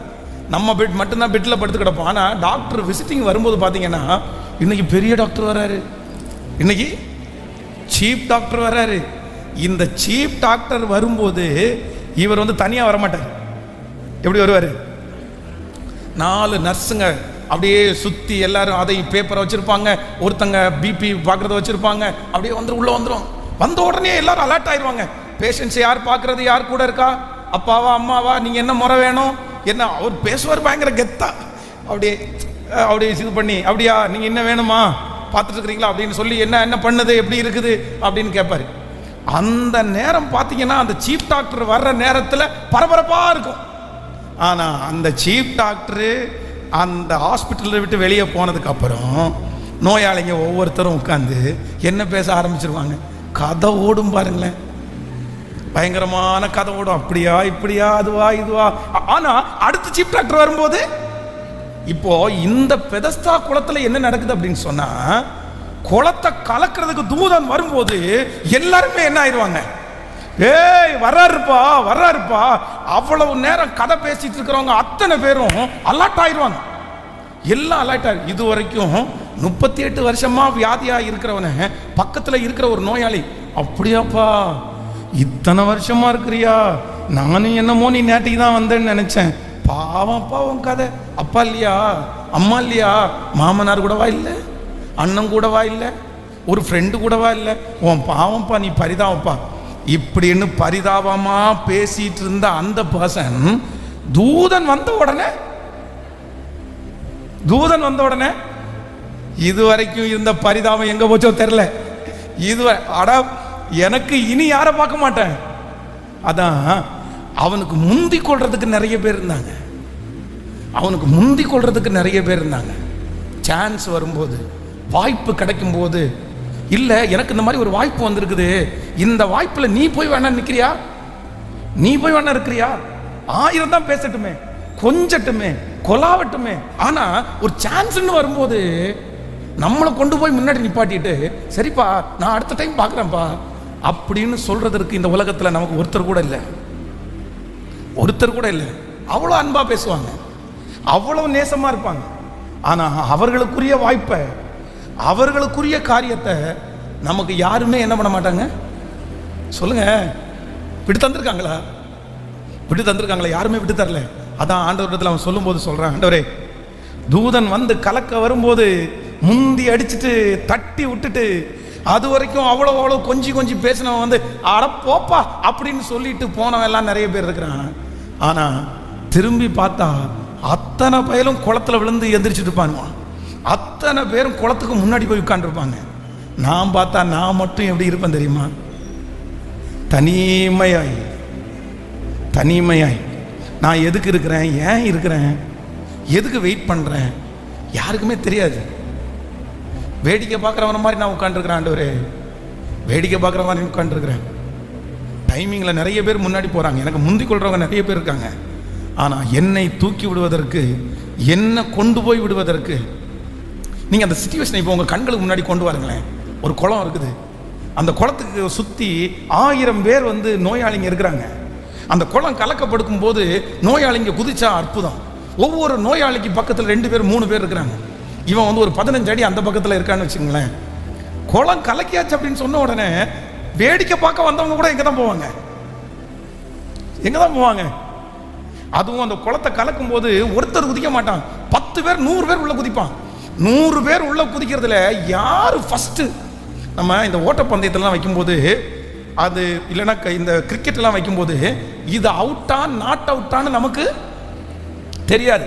நம்ம பெட் மட்டும்தான் பெட்டில் படுத்து கிடப்போம். ஆனால் டாக்டர் விசிட்டிங் வரும்போது பார்த்தீங்கன்னா, இன்னைக்கு பெரிய டாக்டர் வராரு, இன்னைக்கு சீப் டாக்டர் வராரு. இந்த சீப் டாக்டர் வரும்போது இவர் வந்து தனியாக வரமாட்டார். எப்படி வருவார்? 4 நர்ஸுங்க அப்படியே சுற்றி எல்லாரும் அதை பேப்பரை வச்சுருப்பாங்க. ஒருத்தங்க பிபி பார்க்குறத வச்சுருப்பாங்க. அப்படியே உள்ளே வந்துடும். வந்த உடனே எல்லாரும் அலர்ட் ஆயிடுவாங்க. பேஷண்ட்ஸ் யார் பார்க்குறது, யார் கூட இருக்கா, அப்பாவா அம்மாவா, நீங்கள் என்ன முறை வேணும், என்ன அவர் பேசுவார் பயங்கர கெத்தா. அப்படியே இது பண்ணி, அப்படியா நீங்கள் என்ன வேணுமா பார்த்துட்டு இருக்கிறீங்களா அப்படின்னு சொல்லி, என்ன பண்ணுது, எப்படி இருக்குது அப்படின்னு கேட்பாரு. அந்த நேரம் பார்த்தீங்கன்னா அந்த சீஃப் டாக்டர் வர்ற நேரத்தில் பரபரப்பாக இருக்கும். ஆனால் அந்த சீஃப் டாக்டரு அந்த ஹாஸ்பிட்டலில் விட்டு வெளியே போனதுக்கு அப்புறம் நோயாளிங்க ஒவ்வொருத்தரும் உட்காந்து என்ன பேச ஆரம்பிச்சிருவாங்க. கதை ஓடும் பாருங்களேன், பயங்கரமான கதை ஓடும். அப்படியா இப்படியா, அதுவா இதுவா. ஆனா அடுத்த சீஃப் டாக்டர் வரும்போது, இப்போ இந்த பெதஸ்தா குளத்துல என்ன நடக்குது அப்படின்னு சொன்னா, குளத்தை கலக்கிறதுக்கு தூதன் வரும்போது எல்லாருமே என்ன ஆயிடுவாங்க, ஏய் வர்றாருப்பா. அவ்வளவு நேரம் கதை பேசிட்டு இருக்கிறவங்க அத்தனை பேரும் அலர்ட் ஆயிடுவாங்க. எல்லாம் அலர்ட் ஆயிரு. இது வரைக்கும் 38 வருஷமா வியாதியா இருக்கிறவன பக்கத்துல இருக்கிற ஒரு நோயாளி, அப்படியாப்பா இத்தனை வருஷமா இருக்கிறியா, நானும் என்னமோ நீ நேற்றுக்கு தான் வந்தேன்னு நினைச்சேன். பாவம்ப்பா உன் கதை. அப்பா இல்லையா, அம்மா இல்லையா, மாமனார் கூடவா இல்லை, அண்ணன் கூடவா இல்லை, ஒரு ஃப்ரெண்டு கூடவா இல்லை, உன் பாவம்ப்பா, நீ பரிதாபப்பா இப்படின்னு பரிதாபமா பேசிட்டு இருந்த அந்த பர்சன் தூதன் வந்த உடனே இதுவரைக்கும் இருந்த பரிதாபம் எங்க போச்சோ தெரியல. எனக்கு இனி யாரை பார்க்க மாட்டேன். அதான் அவனுக்கு முந்தி கொள்றதுக்கு நிறைய பேர் இருந்தாங்க. சான்ஸ் வரும்போது, வாய்ப்பு கிடைக்கும் போது, இல்லை எனக்கு இந்த மாதிரி ஒரு வாய்ப்பு வந்திருக்குது, இந்த வாய்ப்பில் நீ போய் வேணா நிற்கிறியா, நீ போய் வேணா இருக்கிறியா, 1000 தான் பேசட்டுமே, கொஞ்சட்டுமே, கொலாவட்டுமே. ஆனால் ஒரு சான்ஸ்ன்னு வரும்போது நம்மளை கொண்டு போய் முன்னாடி நிப்பாட்டிட்டு, சரிப்பா நான் அடுத்த டைம் பார்க்குறேன்ப்பா அப்படின்னு சொல்றதற்கு இந்த உலகத்தில் நமக்கு ஒருத்தர் கூட இல்லை. அவ்வளோ அன்பா பேசுவாங்க, அவ்வளவு நேசமா இருப்பாங்க. ஆனால் அவர்களுக்குரிய வாய்ப்பை, அவர்களுக்குரிய காரியத்தை நமக்கு யாருமே என்ன பண்ண மாட்டாங்க. சொல்லுங்க, விட்டு தந்திருக்காங்களா? யாருமே விட்டு தரல. அதான் ஆண்டவரிடத்தில் அவன் சொல்லும் போது சொல்றான், ஆண்டவரே தூதன் வந்து கலக்க வரும்போது முந்தி அடிச்சுட்டு தட்டி விட்டுட்டு அது வரைக்கும் அவ்வளோ கொஞ்சி பேசினவன் வந்து அட போப்பா அப்படின்னு சொல்லிட்டு போனவன் எல்லாம் நிறைய பேர் இருக்கிறான். ஆனா திரும்பி பார்த்தா அத்தனை பயலும் குளத்துல விழுந்து எந்திரிச்சிட்டு இருப்பானுமா. அத்தனை பேரும் குளத்துக்கு முன்னாடி போய் உட்காந்துருப்பாங்க. நான் பார்த்தா நான் மட்டும் எப்படி இருப்பேன் தெரியுமா? தனிமையாய் நான் எதுக்கு இருக்கிறேன், ஏன் இருக்கிறேன், எதுக்கு வெயிட் பண்ணுறேன், யாருக்குமே தெரியாது. வேடிக்கை பார்க்குறவன மாதிரி நான் உட்காந்துருக்கிறேன். ஆண்டவரே, வேடிக்கை பார்க்குற மாதிரி உட்காந்துருக்கிறேன். டைமிங்கில் நிறைய பேர் முன்னாடி போகிறாங்க, எனக்கு முந்தி கொள்றவங்க நிறைய பேர் இருக்காங்க. ஆனால் என்னை தூக்கி விடுவதற்கு, என்னை கொண்டு போய் விடுவதற்கு, நீங்கள் அந்த சிச்சுவேஷனை இப்போ உங்கள் கண்களுக்கு முன்னாடி கொண்டு வாருங்களேன். ஒரு குளம் இருக்குது, அந்த குளத்துக்கு சுற்றி 1000 பேர் வந்து நோயாளிங்க இருக்கிறாங்க. அந்த குளம் கலக்கப்படுக்கும் போது நோயாளிங்க குதிச்சா அற்புதம். ஒவ்வொரு நோயாளிக்கு பக்கத்தில் 2 பேர் 3 பேர் இருக்கிறாங்க. இவன் வந்து ஒரு 15 அடி அந்த பக்கத்தில் இருக்கான்னு வச்சுங்களேன். குளம் கலக்கியாச்சு அப்படின்னு சொன்ன உடனே வேடிக்கை பார்க்க வந்தவங்க கூட எங்கே தான் போவாங்க? அதுவும் அந்த குளத்தை கலக்கும் போது ஒருத்தர் குதிக்க மாட்டான், 10 பேர் 100 பேர் உள்ள குதிப்பான். 100 பேர் உள்ள குதிக்கிறதுல யாரு ஃபர்ஸ்ட்? நம்ம இந்த ஓட்டப்பந்தயத்திலாம் வைக்கும்போது, அது இல்லைன்னா இந்த கிரிக்கெட்லாம் வைக்கும்போது இது அவுட்டா நாட் அவுட்டான்னு நமக்கு தெரியாது.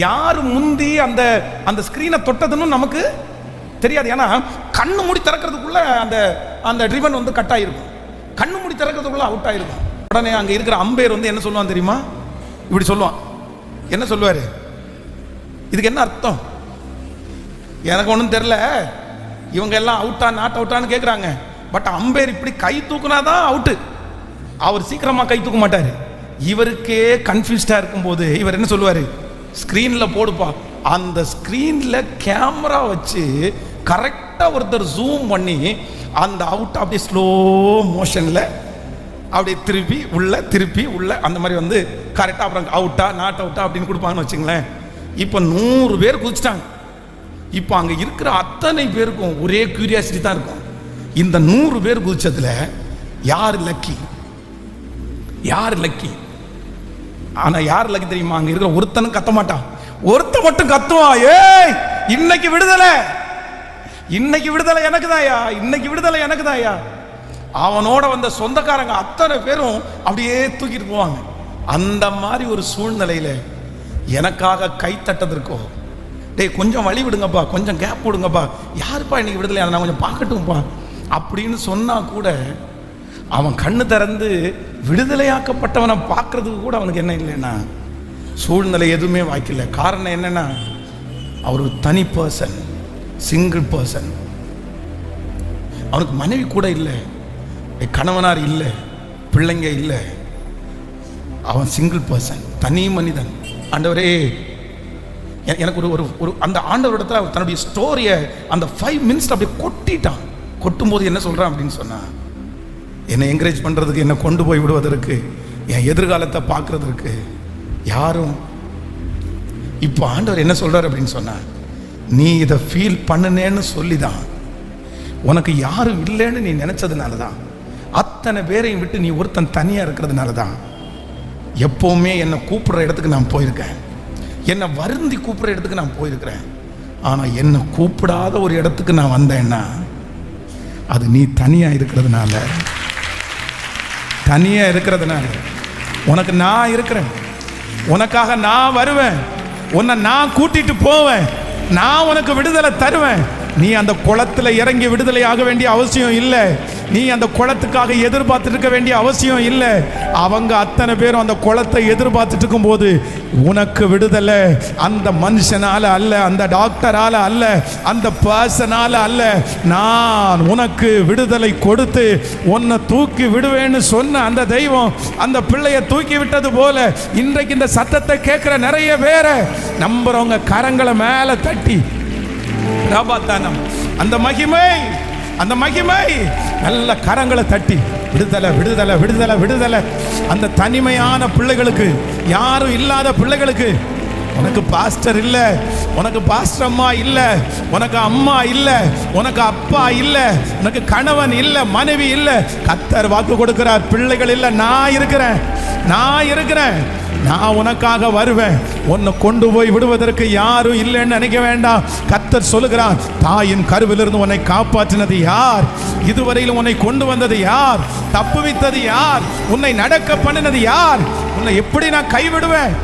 யாரு முந்தி அந்த அந்த ஸ்கிரீனை தொட்டதுன்னு நமக்கு தெரியாது. ஏன்னா கண்ணு மூடி திறக்கிறதுக்குள்ள அந்த அந்த ரிவன் வந்து கட் ஆயிருக்கும், கண்ணு மூடி திறக்கிறதுக்குள்ள அவுட் ஆயிருக்கும். உடனே அங்கே இருக்கிற அம்பையர் வந்து என்ன சொல்லுவான் தெரியுமா? இப்படி சொல்லுவான். என்ன சொல்லுவாரு? இதுக்கு என்ன அர்த்தம் எனக்கு ஒன்றும் தெரியல, இவங்க எல்லாம் அவுட்டா நாட் அவுட்டான்னு கேட்குறாங்க. பட் அம்பேர் இப்படி கை தூக்குனாதான் அவுட்டு. அவர் சீக்கிரமாக கை தூக்க மாட்டார். இவருக்கே கன்ஃபியூஸ்டாக இருக்கும்போது இவர் என்ன சொல்லுவார்? ஸ்க்ரீனில் போடுப்பா. அந்த ஸ்க்ரீனில் கேமரா வச்சு கரெக்டாக ஒருத்தர் ஜூம் பண்ணி அந்த அவுட் அப்படியே ஸ்லோ மோஷனில் அப்படியே திருப்பி உள்ள அந்த மாதிரி வந்து கரெக்டாக அப்புறம் அவுட்டா நாட் அவுட்டா அப்படின்னு கொடுப்பாங்கன்னு வச்சுங்களேன். இப்போ 100 பேர் குதிச்சிட்டாங்க. இப்போ அங்கே இருக்கிற அத்தனை பேருக்கும் ஒரே கியூரியாசிட்டி தான் இருக்கும், இந்த 100 பேர் குதிச்சதுல யார் லக்கி? ஆனால் யார் லக்கி தெரியுமா? அங்கே இருக்கிற ஒருத்தனும் கத்த மாட்டான், ஒருத்த மட்டும் கத்துவான். ஏய், இன்னைக்கு விடுதலை எனக்கு தாயா. அவனோட வந்த சொந்தக்காரங்க அத்தனை பேரும் அப்படியே தூக்கிட்டு போவாங்க. அந்த மாதிரி ஒரு சூழ்நிலையில எனக்காக கை தட்டதற்கோ, டேய் கொஞ்சம் வழி விடுங்கப்பா, கொஞ்சம் கேப் விடுங்கப்பா, யாருப்பா இன்னைக்கு விடுதலை, நான் கொஞ்சம் பார்க்கட்டும்ப்பா அப்படின்னு சொன்னா கூட அவன் கண்ணு திறந்து விடுதலையாக்கப்பட்டவனை பார்க்கறதுக்கு கூட அவனுக்கு என்ன இல்லைன்னா சூழ்நிலை எதுவுமே வாய்க்கல. காரணம் என்னன்னா, அவர் ஒரு தனி பர்சன், சிங்கிள் பர்சன். அவனுக்கு மனைவி கூட இல்லை, கணவனார் இல்லை, பிள்ளைங்க இல்லை. அவன் சிங்கிள் பர்சன், தனி மனிதன். ஆண்டவரே, எனக்கு ஒரு அந்த ஆண்டவரிடத்துல தன்னுடைய ஸ்டோரியை அந்த 5 மினிட்ஸ் அப்படியே கொட்டிட்டான். கொட்டும்போது என்ன சொல்றான் அப்படின்னு சொன்னா, என்னை என்கரேஜ் பண்றதுக்கு, என்னை கொண்டு போய் விடுவதற்கு, என் எதிர்காலத்தை பார்க்கறதுக்கு யாரும். இப்போ ஆண்டவர் என்ன சொல்றாரு அப்படின்னு சொன்னா, நீ இதை ஃபீல் பண்ணுனேன்னு சொல்லிதான், உனக்கு யாரும் இல்லைன்னு நீ நினைச்சதுனால தான், அத்தனை பேரையும் விட்டு நீ ஒருத்தன் தனியா இருக்கிறதுனால தான் எப்பவுமே என்னை கூப்பிடுற இடத்துக்கு நான் போயிருக்கேன், என்னை வருந்தி கூப்பிடுற இடத்துக்கு நான் போயிருக்கிறேன். ஆனால் என்னை கூப்பிடாத ஒரு இடத்துக்கு நான் வந்தேன்னா அது நீ தனியாக இருக்கிறதுனால. உனக்கு நான் இருக்கிறேன், உனக்காக நான் வருவேன், உன்னை நான் கூட்டிட்டு போவேன், நான் உனக்கு விடுதலை தருவேன். நீ அந்த குளத்தில் இறங்கி விடுதலை ஆக வேண்டிய அவசியம் இல்லை, நீ அந்த குளத்துக்காக எதிர்பார்த்துட்டு இருக்க வேண்டிய அவசியம் இல்லை. அவங்க அத்தனை பேரும் அந்த குளத்தை எதிர்பார்த்துட்டு இருக்கும் போது உனக்கு விடுதலை அந்த மனுஷனால அல்ல, அந்த டாக்டரால அல்ல, அந்த பர்சனால அல்ல, நான் உனக்கு விடுதலை கொடுத்து உன்னை தூக்கி விடுவேன்னு சொன்ன அந்த தெய்வம் அந்த பிள்ளையை தூக்கி விட்டது போல இன்றைக்கு இந்த சத்தத்தை கேட்கிற நிறைய பேரை நம்புறவங்க கரங்களை மேல தட்டி அந்த மகிமை நல்ல கரங்களை தட்டி விடுதலை. அந்த தனிமையான பிள்ளைகளுக்கு, யாரும் இல்லாத பிள்ளைகளுக்கு உனக்கு பாஸ்டர் இல்ல, உனக்கு பாஸ்டர் அம்மா இல்ல, உனக்கு அம்மா இல்ல, உனக்கு அப்பா இல்ல, உனக்கு கணவன் இல்ல, மனைவி இல்ல. கர்த்தர் வாக்கு கொடுக்கிறார், பிள்ளைகள் இல்ல, நான் இருக்கிறேன், நான் உனக்காக வருவேன். உன்னை கொண்டு போய் விடுவதற்கு யாரும் இல்லைன்னு நினைக்க வேண்டாம். கர்த்தர் சொல்லுகிறார், தாயின் கருவிலிருந்து உன்னை காப்பாற்றினது யார்? இதுவரையிலும் உன்னை கொண்டு வந்தது யார்? தப்புவித்தது யார்? உன்னை நடக்க பண்ணினது யார்? உன்னை எப்படி நான் கைவிடுவேன்?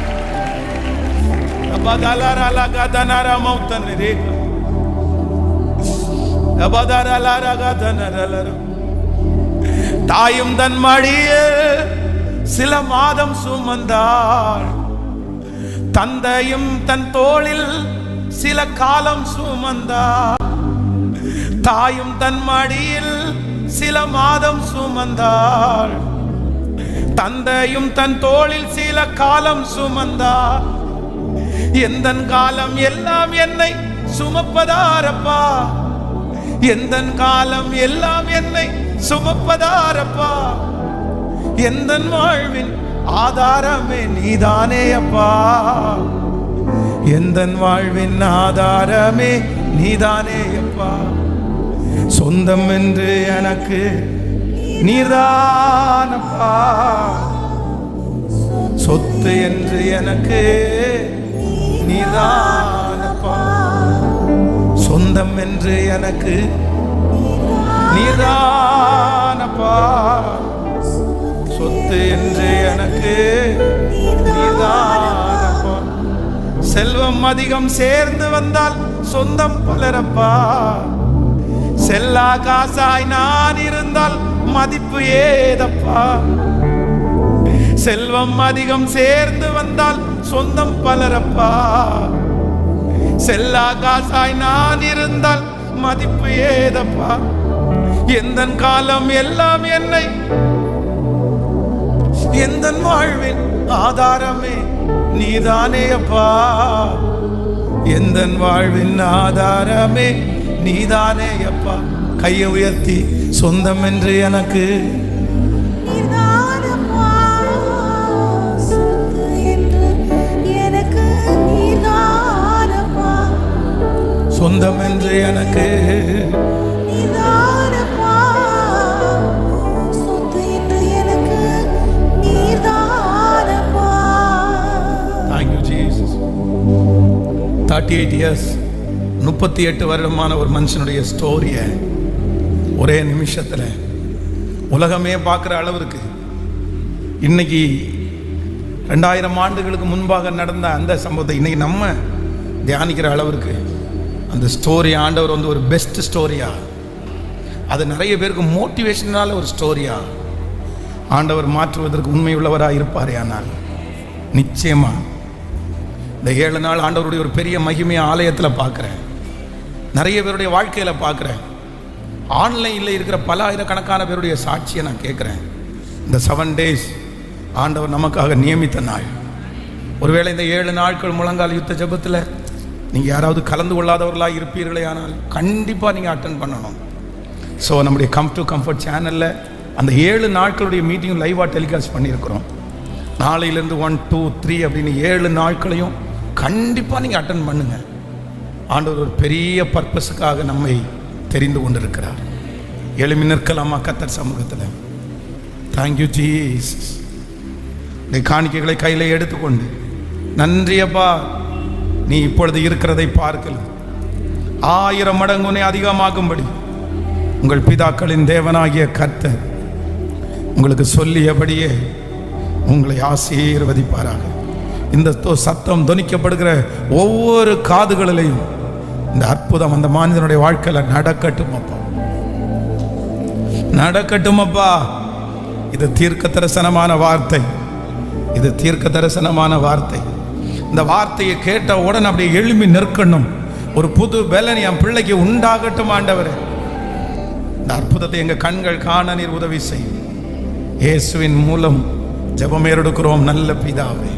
தாயும் தன் மடியே சில மாதம் சுமந்தாள், தந்தையும் தன் தோளில் சில காலம் சுமந்தாள். தாயும் தன் மடியில் சில மாதம் சுமந்தாள், தந்தையும் தன் தோளில் சில காலம் சுமந்தாள். எந்தன் காலம் எல்லாம் என்னை சுமப்பதாரப்பா, எந்தன் காலம் எல்லாம் என்னை சுமப்பதாரப்பா. எந்தன் வாழ்வின் ஆதாரமே நீதானே அப்பா, எந்தன் வாழ்வின் ஆதாரமே நீதானே அப்பா. சொந்தம் என்று எனக்கு நீதானப்பா, சொத்து என்று எனக்கு நீதானப்பா. சொந்தம் என்று எனக்கு நீதானப்பா, சொத்து என்று எனக்கு நீதானப்பா. செல்வம் அதிகம் சேர்ந்து வந்தால் சொந்தம் பலரப்பா, செல்லா காசாய் நான் இருந்தால் மதிப்பு ஏதப்பா. செல்வம் அதிகம் சேர்ந்து வந்தால் சொந்தம் பலரப்பா, செல்லா காசாய் நான் இருந்தால் மதிப்பு ஏதப்பா. எந்தன் காலம் எல்லாம் என்னை, எந்தன் வாழ்வின் ஆதாரமே நீதானே அப்பா, எந்தன் வாழ்வின் ஆதாரமே நீதானே அப்பா. கையை உயர்த்தி சொந்தம் என்று எனக்கு சொந்தம் என்று எனக்கு Thank you Jesus. 38 years, 38 வருடமான ஒரு மனுஷனுடைய ஸ்டோரியை ஒரே நிமிஷத்தில் உலகமே பார்க்குற அளவிற்கு, இன்னைக்கு 2000 ஆண்டுகளுக்கு முன்பாக நடந்த அந்த சம்பவத்தை இன்னைக்கு நம்ம தியானிக்கிற அளவிற்கு அந்த ஸ்டோரி ஆண்டவர் வந்து ஒரு பெஸ்ட் ஸ்டோரியா, அது நிறைய பேருக்கு மோட்டிவேஷனால ஒரு ஸ்டோரியா ஆண்டவர் மாற்றுவதற்கு உண்மை உள்ளவராக இருப்பார். ஆனால் நிச்சயமா இந்த 7 நாள் ஆண்டவருடைய ஒரு பெரிய மகிமையை ஆலயத்தில் பார்க்குறேன், நிறைய பேருடைய வாழ்க்கையில் பார்க்குறேன், ஆன்லைனில் இருக்கிற பல ஆயிரக்கணக்கான பேருடைய சாட்சியை நான் கேட்குறேன். இந்த 7 days ஆண்டவர் நமக்காக நியமித்த நாள். ஒருவேளை இந்த 7 நாட்கள் முழங்கால் யுத்த ஜெபத்தில் நீங்கள் யாராவது கலந்து கொள்ளாதவர்களாக இருப்பீர்களே, ஆனால் கண்டிப்பாக நீங்கள் அட்டென்ட் பண்ணணும். ஸோ நம்முடைய கம் டு கம்ஃபர்ட் சேனலில் அந்த 7 நாட்களுடைய மீட்டிங் லைவாக டெலிகாஸ்ட் பண்ணியிருக்கிறோம். நாளையிலேருந்து 1, 2, 3 அப்படின்னு 7 நாட்களையும் கண்டிப்பாக நீங்கள் அட்டென்ட் பண்ணுங்கள். ஆண்டவர் ஒரு பெரிய பர்பஸுக்காக நம்மை தெரிந்து கொண்டிருக்கிறார். எழுமி நிற்கலாமா கர்த்தர் சமூகத்தில்? Thank you Jesus. இந்த காணிக்கைகளை கையில் எடுத்துக்கொண்டு, நன்றியப்பா, நீ இப்பொழுது இருக்கிறதை பார்க்கலாம் 1000 மடங்கு உன்னை அதிகமாகும்படி உங்கள் பிதாக்களின் தேவனாகிய கர்த்தர் உங்களுக்கு சொல்லியபடியே உங்களை ஆசீர்வதிப்பாராக. இந்த சத்தம் தொனிக்கப்படுகிற ஒவ்வொரு காதுகளிலையும் இந்த அற்புதம் அந்த மனிதனுடைய வாழ்க்கையில் நடக்கட்டும் அப்பா, நடக்கட்டும் அப்பா. இது தீர்க்க தரிசனமான வார்த்தை, இது தீர்க்க தரிசனமான வார்த்தை. இந்த வார்த்தையை கேட்ட உடனே அப்படியே எழும்பி நிற்கணும். ஒரு புது பலன் என் பிள்ளைக்கு உண்டாகட்டும் ஆண்டவரே. இந்த அற்புதத்தை எங்கள் கண்கள் காண நீர் உதவி செய்யும். இயேசுவின் மூலம் ஜெபம் ஏறெடுக்கிறோம் நல்ல பிதாவே.